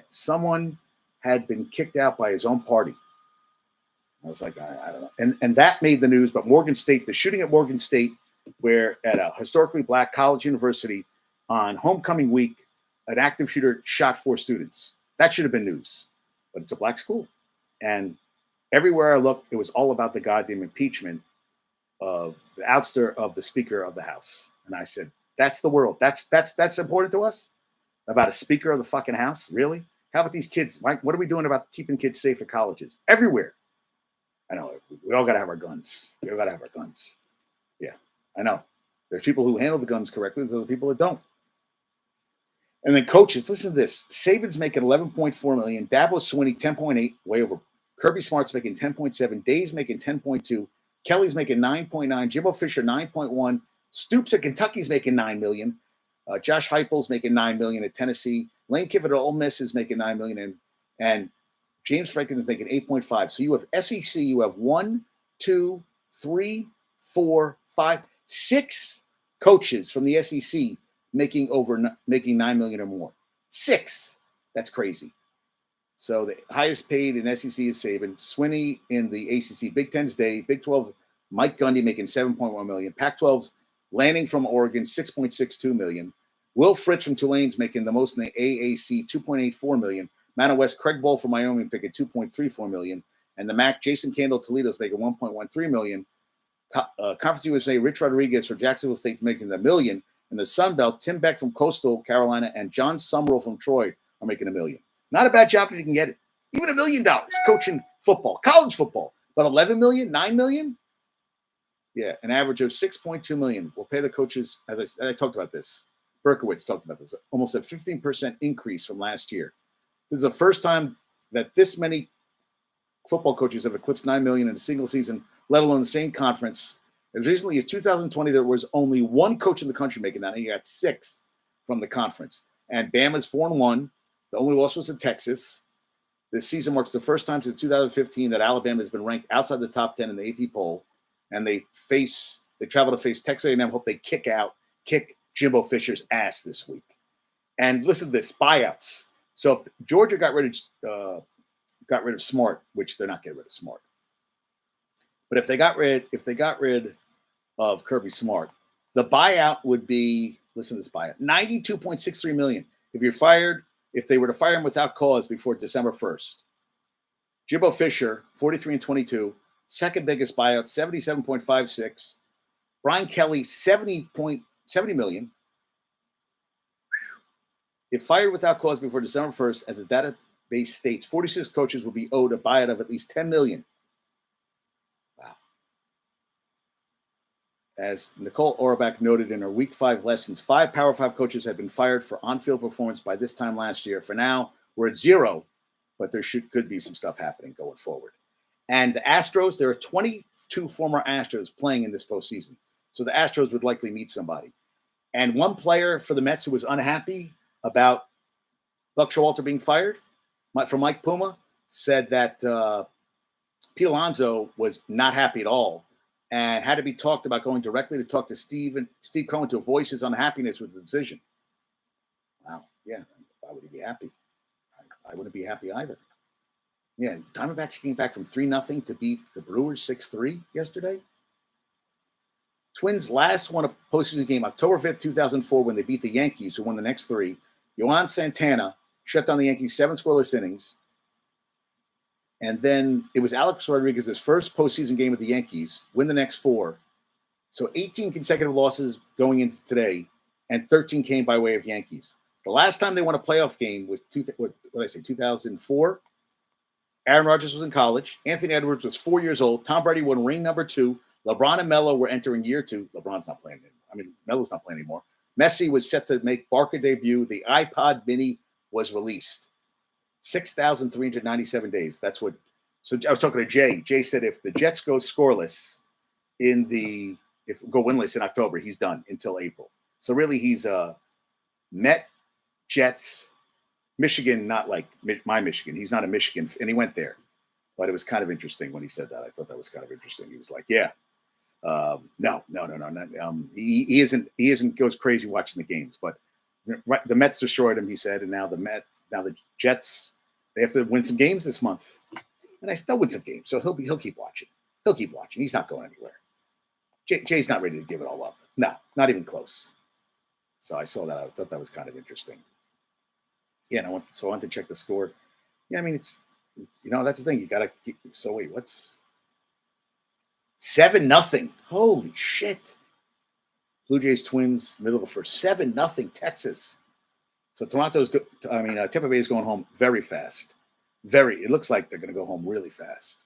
someone had been kicked out by his own party. I was like, I don't know. And that made the news, but Morgan State, the shooting at Morgan State, where at a historically black college university on homecoming week, an active shooter shot 4 students. That should have been news, but it's a black school. And everywhere I looked, it was all about the goddamn impeachment of the ouster of the Speaker of the House. And I said, that's the world. That's important to us? About a Speaker of the fucking House? Really? How about these kids? Mike, what are we doing about keeping kids safe at colleges? Everywhere. I know. We all got to have our guns. We all got to have our guns. Yeah, I know. There's people who handle the guns correctly. There's other people that don't. And then coaches, listen to this. Saban's making $11.4 million. Dabo Swinney, 10.8, way over. Kirby Smart's making 10.7. Day's making 10.2. Kelly's making 9.9. Jimbo Fisher 9.1. Stoops at Kentucky's making $9 million. Josh Heupel's making $9 million at Tennessee. Lane Kiffin at Ole Miss is making $9 million, and James Franklin is making 8.5. So you have SEC. You have 1, 2, 3, 4, 5, 6 coaches from the SEC making $9 million or more. 6. That's crazy. So the highest paid in SEC is Saban. Swinney in the ACC. Big Ten's Day. Big 12's Mike Gundy making $7.1 million. Pac-12's Lanning from Oregon, $6.62 million. Will Fritz from Tulane's making the most in the AAC, $2.84 million. Mountain West, Craig Bowl from Wyoming picking $2.34 million. And the MAC, Jason Candle, Toledo's making $1.13 million. Conference USA, Rich Rodriguez from Jacksonville State making $1 million. And the Sun Belt, Tim Beck from Coastal Carolina and John Summerall from Troy are making $1 million. Not a bad job if you can get it. Even $1 million coaching football, college football. But $11 million, $9 million? Yeah, an average of $6.2 million. We'll pay the coaches, as I talked about this. Berkowitz talked about this. Almost a 15% increase from last year. This is the first time that this many football coaches have eclipsed $9 million in a single season, let alone the same conference. As recently as 2020, there was only one coach in the country making that, and he got 6 from the conference. And Bama's 4-1. The only loss was to Texas. This season marks the first time since 2015 that Alabama has been ranked outside the top 10 in the AP poll. And they travel to face Texas A&M. Hope they kick Jimbo Fisher's ass this week. And listen to this: buyouts. So if Georgia got rid of Smart, which they're not getting rid of Smart, but if they got rid of Kirby Smart, the buyout would be, listen to this buyout, $92.63 million. If they were to fire him without cause before December 1st. Jimbo Fisher, 43-22, second biggest buyout, 77.56. Brian Kelly, $70 million. If fired without cause before December 1st, as the database states, 46 coaches will be owed a buyout of at least $10 million. Wow. As Nicole Auerbach noted in her Week 5 lessons, 5 Power 5 coaches had been fired for on-field performance by this time last year. For now, we're at 0, but there could be some stuff happening going forward. And the Astros, there are 22 former Astros playing in this postseason. So the Astros would likely meet somebody. And one player for the Mets who was unhappy about Buck Showalter being fired from Mike Puma said that Pete Alonso was not happy at all and had to be talked about going directly to talk to Steve Cohen to voice his unhappiness with the decision. Wow. Yeah. Why would he be happy? I wouldn't be happy either. Yeah. Diamondbacks came back from 3-0 to beat the Brewers 6-3 yesterday. Twins last won a postseason game October 5th, 2004, when they beat the Yankees, who won the next 3. Yohan Santana shut down the Yankees 7 scoreless innings. And then it was Alex Rodriguez's first postseason game with the Yankees, win the next 4. So 18 consecutive losses going into today, and 13 came by way of Yankees. The last time they won a playoff game was 2004. Aaron Rodgers was in college. Anthony Edwards was 4 years old. Tom Brady won ring number 2. LeBron and Melo were entering year 2. LeBron's not playing anymore. I mean, Melo's not playing anymore. Messi was set to make Barca debut. The iPod Mini was released. 6,397 days. That's what. So I was talking to Jay. Jay said if the Jets go scoreless go winless in October, he's done until April. So really, he's Met, Jets, Michigan, not like my Michigan. He's not a Michigan, and he went there. But it was kind of interesting when he said that. I thought that was kind of interesting. He was like, "Yeah, no. He isn't goes crazy watching the games, but the Mets destroyed him." He said, and now the Jets, they have to win some games this month, and they'll win some games. So he'll keep watching. He'll keep watching. He's not going anywhere. Jay's not ready to give it all up. No, not even close. So I saw that. I thought that was kind of interesting. Yeah, and I wanted to check the score. Yeah, I mean it's. That's the thing. You got to keep. So wait, what's 7-0? Holy shit. Blue Jays Twins, middle of the first. 7-0 Texas. So Tampa Bay is going home very fast. It looks like they're going to go home really fast.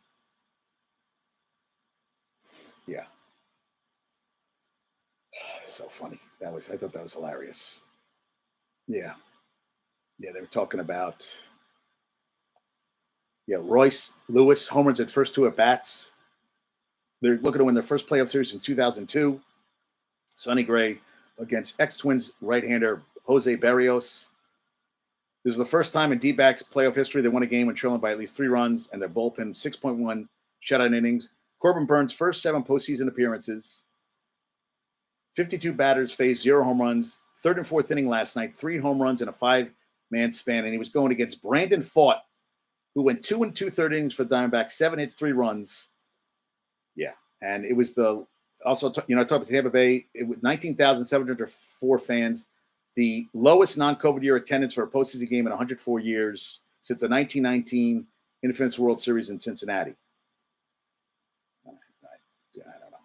Yeah. So funny. I thought that was hilarious. Yeah. Yeah, they were talking about Royce Lewis, homers at first 2 at bats. They're looking to win their first playoff series in 2002. Sonny Gray against ex-Twins right-hander Jose Berrios. This is the first time in D-backs playoff history they won a game when trailing by at least 3 runs, and their bullpen 6.1 shutout innings. Corbin Burns' first 7 postseason appearances. 52 batters faced, 0 home runs. Third and fourth inning last night, 3 home runs in a 5-man span, and he was going against Brandon Pfaadt, who went 2 2/3 innings for the Diamondbacks, 7 hits, 3 runs. Yeah, and it was I talked about Tampa Bay. It was 19,704 fans, the lowest non-COVID year attendance for a postseason game in 104 years since the 1919 Independence World Series in Cincinnati. I don't know.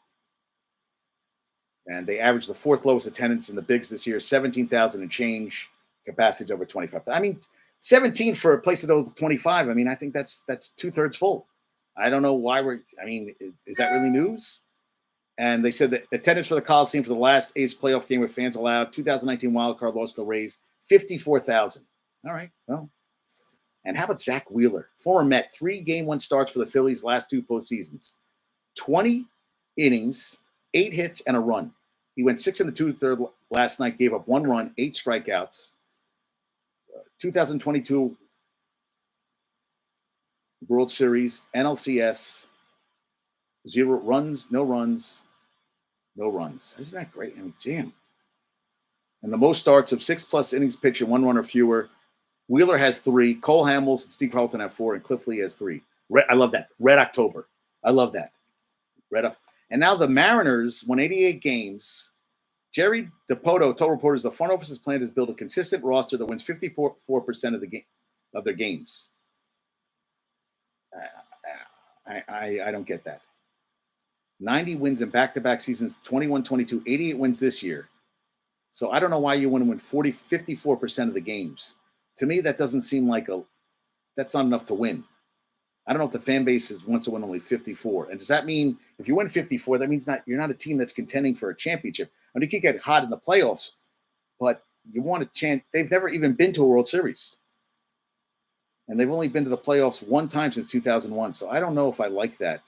And they averaged the 4th lowest attendance in the Bigs this year, 17,000 and change. Capacity over 25,000. I mean, 17 for a place that holds 25. I mean, I think that's 2/3 full. I don't know why is that really news? And they said that attendance for the Coliseum for the last A's playoff game with fans allowed, 2019 wildcard loss to Rays, 54,000. All right, well. And how about Zach Wheeler, former Met, 3 Game 1 starts for the Phillies last 2 postseasons, 20 innings, 8 hits, and a run. He went 6 2/3 last night, gave up 1 run, 8 strikeouts. 2022 World Series, NLCS, 0 runs, no runs, no runs. Isn't that great? I mean, damn. And the most starts of 6+ innings pitched and 1 run or fewer. Wheeler has 3. Cole Hamels and Steve Carlton have 4, and Cliff Lee has 3. I love that. Red October. I love that. And now the Mariners won 88 games. Jerry Dipoto told reporters the front office's plan is build a consistent roster that wins 54% of their games. I don't get that. 90 wins in back-to-back seasons, 21-22, 88 wins this year. So I don't know why you want to win 54% of the games. To me, that doesn't seem like that's not enough to win. I don't know if the fan base wants to win only 54. And does that mean if you win 54, that means you're not a team that's contending for a championship? I mean, you could get hot in the playoffs, but you want a chance. They've never even been to a World Series. And they've only been to the playoffs 1 time since 2001. So I don't know if I like that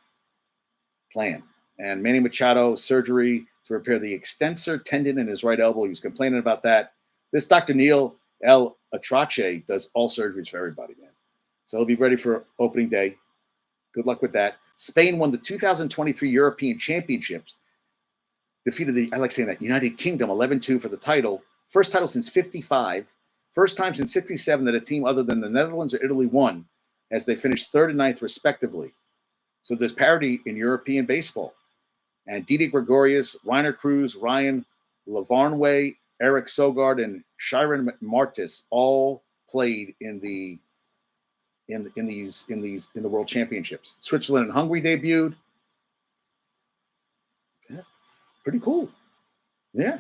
plan. And Manny Machado, surgery to repair the extensor tendon in his right elbow. He was complaining about that. This Dr. Neil L. Atrache does all surgeries for everybody, man. So he'll be ready for opening day. Good luck with that. Spain won the 2023 European Championships. Defeated United Kingdom 11-2 for the title. First title since 55. First time since 67 that a team other than the Netherlands or Italy won, as they finished 3rd and 9th respectively. So there's parity in European baseball. And Didi Gregorius, Reiner Cruz, Ryan Lavarnway, Eric Sogard, and Shiren Martis all played in the World Championships. Switzerland and Hungary debuted. Yeah, pretty cool. Yeah.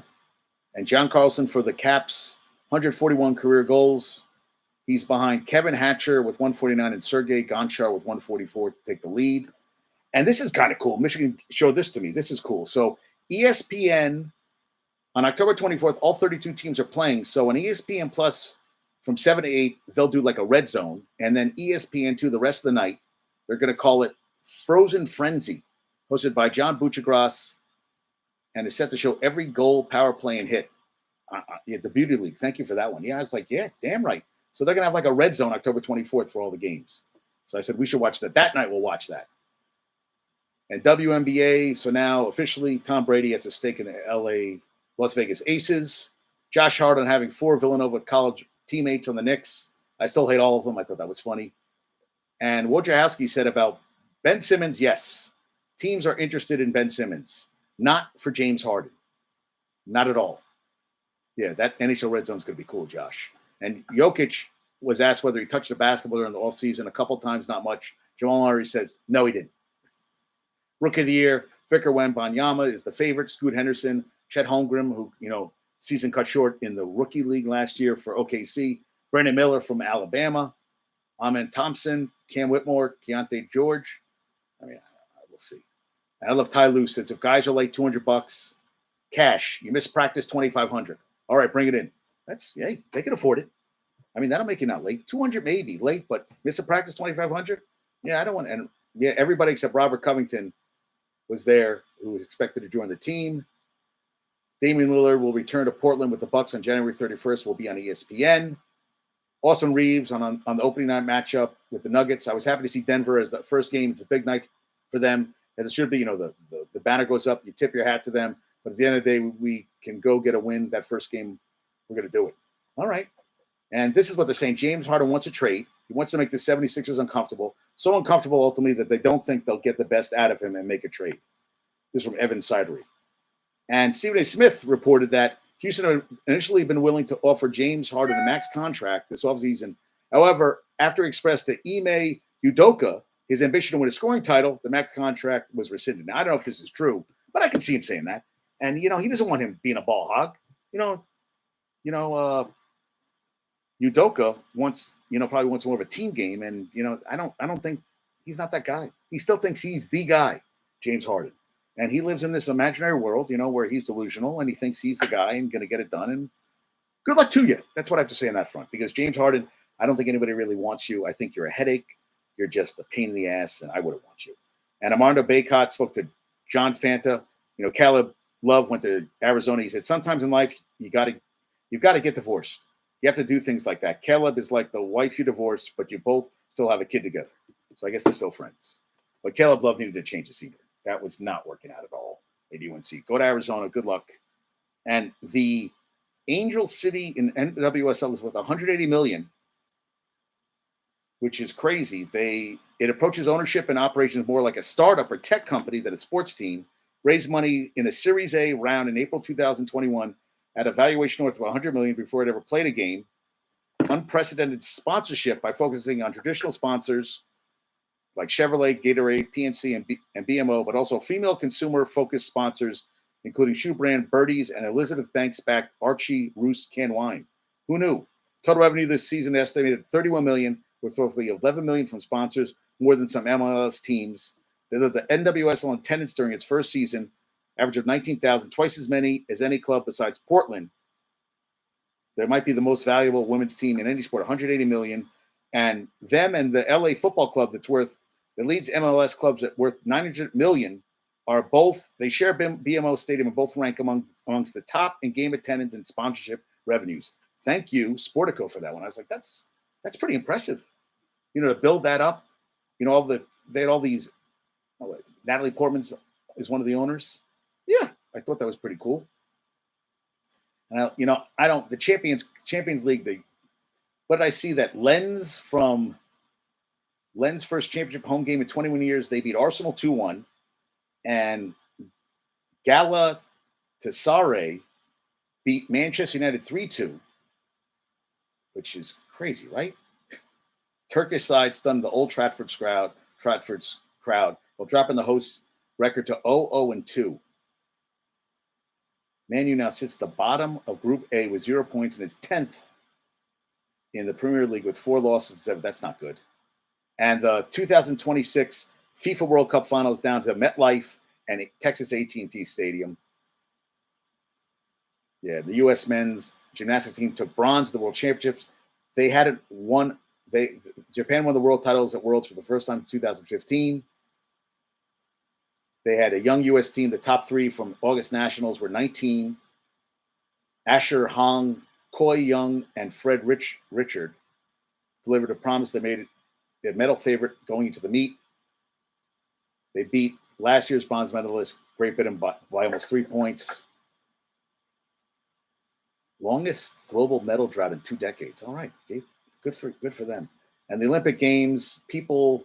And John Carlson for the Caps, 141 career goals. He's behind Kevin Hatcher with 149 and Sergei Gonchar with 144 to take the lead. And this is kind of cool. Michigan showed this to me. This is cool. So ESPN, on October 24th, all 32 teams are playing. So on ESPN Plus, from 7 to 8, they'll do like a red zone. And then ESPN2 the rest of the night, they're going to call it Frozen Frenzy, hosted by John Buccigross, and is set to show every goal, power play, and hit. The Beauty League. Thank you for that one. Yeah, I was like, yeah, damn right. So they're going to have like a red zone October 24th for all the games. So I said, we should watch that. That night, we'll watch that. And WNBA, so now officially Tom Brady has a stake in the Las Vegas Aces. Josh Harden having 4 Villanova college teammates on the Knicks. I still hate all of them. I thought that was funny. And Wojciechowski said about Ben Simmons, yes, teams are interested in Ben Simmons. Not for James Harden. Not at all. Yeah, that NHL Red Zone is going to be cool, Josh. And Jokic was asked whether he touched the basketball during the offseason a couple times, not much. Jamal Murray says, no, he didn't. Rookie of the Year, Victor Wembanyama is the favorite. Scoot Henderson, Chet Holmgren, who, season cut short in the rookie league last year for OKC. Brandon Miller from Alabama. Amen Thompson, Cam Whitmore, Keontae George. I mean, we'll see. And I love Ty Lue says, if guys are late $200 cash, you miss practice $2,500. All right, bring it in. Hey, they can afford it. I mean, that'll make you not late. $200 maybe late, but miss a practice $2,500. Yeah, I don't want. And yeah, everybody except Robert Covington was there, who was expected to join the team. Damian Lillard will return to Portland with the Bucks on January 31st. Will be on ESPN. Austin Reeves on the opening night matchup with the Nuggets. I was happy to see Denver as the first game. It's a big night for them, as it should be. You know, the banner goes up, you tip your hat to them. But at the end of the day, we can go get a win that first game. We're going to do it. All right. And this is what they're saying. James Harden wants a trade. He wants to make the 76ers uncomfortable. So uncomfortable, ultimately, that they don't think they'll get the best out of him and make a trade. This is from Evan Sidery. And Stephen A. Smith reported that Houston had initially been willing to offer James Harden a max contract this offseason. However, after he expressed to Ime Udoka his ambition to win a scoring title, the max contract was rescinded. Now, I don't know if this is true, but I can see him saying that. And, you know, he doesn't want him being a ball hog. Udoka wants, probably wants more of a team game. And, I don't think he's not that guy. He still thinks he's the guy, James Harden. And he lives in this imaginary world, where he's delusional and he thinks he's the guy and going to get it done. And good luck to you. That's what I have to say on that front. Because James Harden, I don't think anybody really wants you. I think you're a headache. You're just a pain in the ass, and I wouldn't want you. And Armando Bacot spoke to John Fanta. Caleb Love went to Arizona. He said, sometimes in life, you've got to get divorced. You have to do things like that. Caleb is like the wife you divorced, but you both still have a kid together. So I guess they're still friends. But Caleb Love needed to change the scenery. That was not working out at all at UNC. Go to Arizona. Good luck. And the Angel City in NWSL is worth $180 million, which is crazy. It approaches ownership and operations more like a startup or tech company than a sports team. Raised money in a Series A round in April 2021 at a valuation north of $100 million before it ever played a game. Unprecedented sponsorship by focusing on traditional sponsors like Chevrolet, Gatorade, PNC, and BMO, but also female consumer-focused sponsors, including shoe brand Birdies and Elizabeth Banks-backed Archie Roos Can Wine. Who knew? Total revenue this season estimated $31 million, with roughly $11 million from sponsors, more than some MLS teams. They led the NWSL attendance during its first season, average of 19,000, twice as many as any club besides Portland. They might be the most valuable women's team in any sport, $180 million. And them and the LA Football Club that leads MLS clubs at worth $900 million are both, they share BMO Stadium and both rank amongst the top in game attendance and sponsorship revenues. Thank you, Sportico, for that one. I was like, that's pretty impressive. To build that up, they had all these, Natalie Portman is one of the owners. Yeah, I thought that was pretty cool. And the Champions League, what did I see that Lens first championship home game in 21 years, they beat Arsenal 2-1, and Galatasaray beat Manchester United 3-2, which is crazy, right? Turkish side stunned the Old Trafford's crowd while dropping the host record to 0-2. Man U now sits at the bottom of Group A with 0 points and is 10th in the Premier League with 4 losses. That's not good. And the 2026 FIFA World Cup Finals down to MetLife and Texas A&T Stadium. Yeah, the U.S. men's gymnastics team took bronze at the World Championships. They hadn't won. Japan won the world titles at Worlds for the first time in 2015. They had a young U.S. team. The top 3 from August Nationals were 19. Asher Hong, Koi Young, and Fred Richard delivered a promise that made it a medal favorite going into the meet. They beat last year's bronze medalist Great Britain by almost 3 points. Longest global medal drought in 2 decades. All right, good for them. And the Olympic Games, people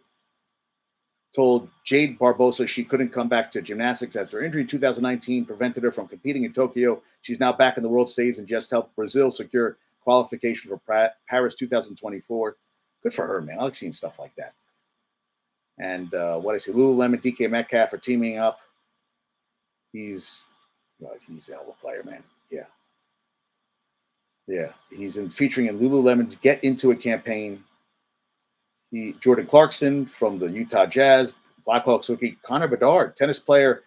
told Jade Barbosa she couldn't come back to gymnastics after injury in 2019 prevented her from competing in Tokyo. She's now back in the world stage and just helped Brazil secure qualification for Paris 2024. Good for her, man. I like seeing stuff like that. And what I say, Lululemon, DK Metcalf are teaming up. He's a hell of a player, man. Yeah. He's featuring in Lululemon's Get Into It campaign. Jordan Clarkson from the Utah Jazz, Blackhawks rookie Connor Bedard, tennis player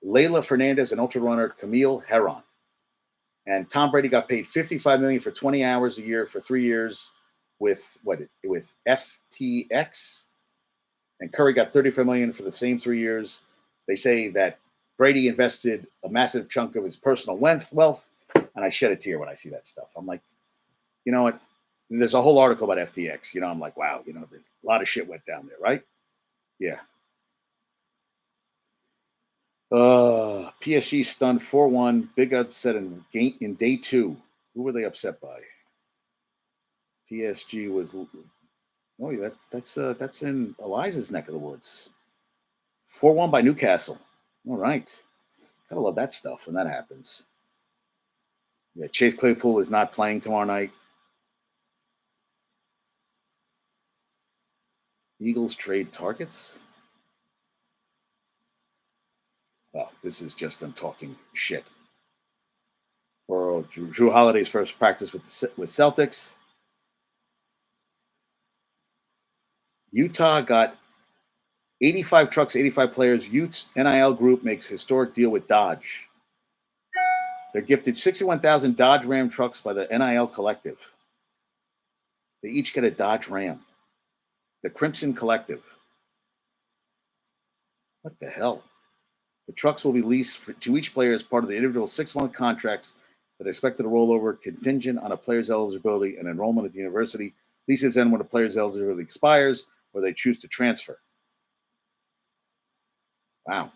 Layla Fernandez, and ultra runner Camille Herron. And Tom Brady got paid $55 million for 20 hours a year for 3 years with FTX. And Curry got $35 million for the same 3 years. They say that Brady invested a massive chunk of his personal wealth, and I shed a tear when I see that stuff. I'm like, you know what? There's a whole article about FTX. I'm like, wow, a lot of shit went down there, right? Yeah. PSG stunned 4-1. Big upset in day two. Who were they upset by? PSG was. Oh, yeah, that's in Eliza's neck of the woods. 4-1 by Newcastle. All right. Gotta love that stuff when that happens. Yeah, Chase Claypool is not playing tomorrow night. Eagles trade targets. Oh, this is just them talking shit. Or Drew Holiday's first practice with Celtics. Utah got 85 trucks, 85 players. Utes NIL group makes historic deal with Dodge. They're gifted 61,000 Dodge Ram trucks by the NIL Collective. They each get a Dodge Ram. The Crimson Collective. What the hell? The trucks will be leased to each player as part of the individual 6-month contracts that are expected to roll over contingent on a player's eligibility and enrollment at the university. Leases end when a player's eligibility expires or they choose to transfer. Wow.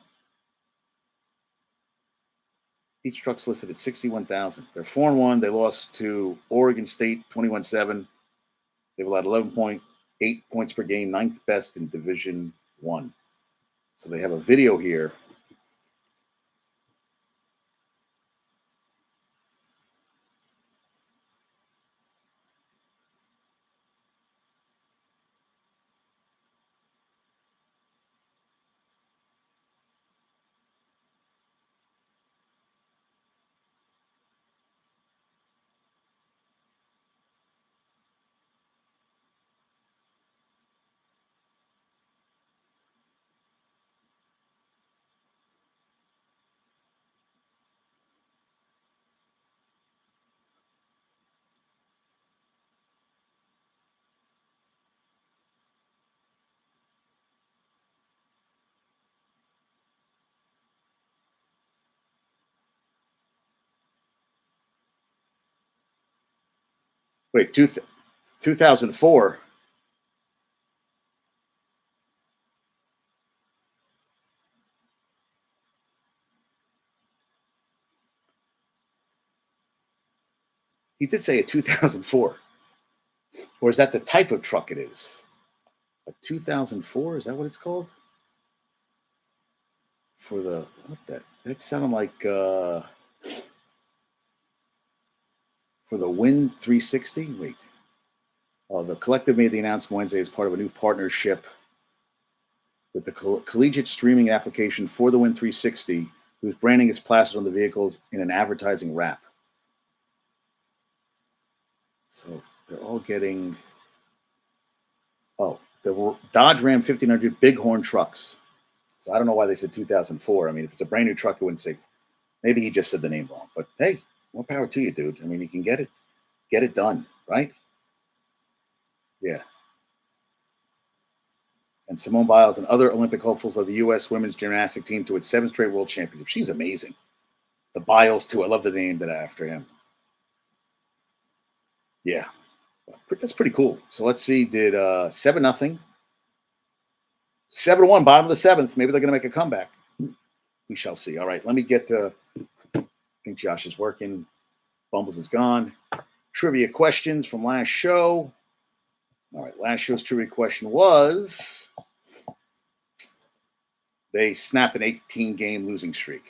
Each truck's listed at 61,000. They're 4-1. They lost to Oregon State 21-7. They've allowed 11.8 points per game, 9th best in Division I. So they have a video here. Wait, 2004. He did say a 2004. Or is that the type of truck it is? A 2004? Is that what it's called? For the, what that sounded like for the Win 360? Wait. Oh, the collective made the announcement Wednesday as part of a new partnership with the collegiate streaming application for the Win 360, whose branding is plastered on the vehicles in an advertising wrap. So they're all getting, the Dodge Ram 1500 Bighorn trucks. So I don't know why they said 2004. I mean, if it's a brand new truck, it wouldn't say. Maybe he just said the name wrong. But hey, more power to you, dude. I mean, you can get it done, right? Yeah. And Simone Biles and other Olympic hopefuls of the U.S. women's gymnastic team to its 7th straight world championship. She's amazing. The Biles, too. I love the name that after him. Yeah. That's pretty cool. So let's see. Did 7-0. 7-1, bottom of the 7th. Maybe they're going to make a comeback. We shall see. All right. Let me get to, I think Josh is working. Bumbles is gone. Trivia questions from last show. All right. Last show's trivia question was, they snapped an 18-game losing streak.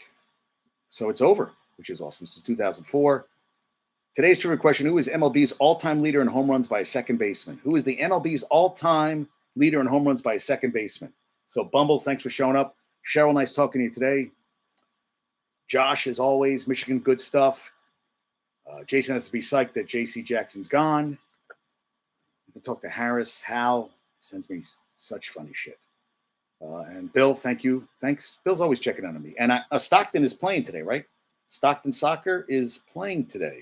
So it's over, which is awesome. This is 2004. Today's trivia question, who is MLB's all-time leader in home runs by a second baseman? Who is the MLB's all-time leader in home runs by a second baseman? So Bumbles, thanks for showing up. Cheryl, nice talking to you today. Josh, as always, Michigan, good stuff. Jason has to be psyched that J.C. Jackson's gone. You can talk to Harris. Hal sends me such funny shit. And Bill, thank you. Thanks. Bill's always checking on me. And Stockton is playing today, right? Stockton Soccer is playing today.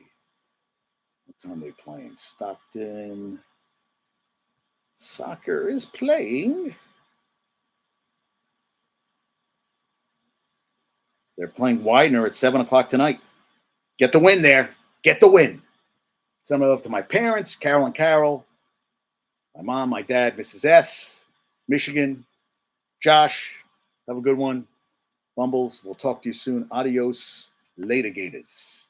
What time are they playing? Stockton Soccer is playing. They're playing Widener at 7 o'clock tonight. Get the win there. Get the win. Send my love to my parents, Carol and Carol, my mom, my dad, Mrs. S, Michigan, Josh. Have a good one. Bumbles, we'll talk to you soon. Adios, later, Gators.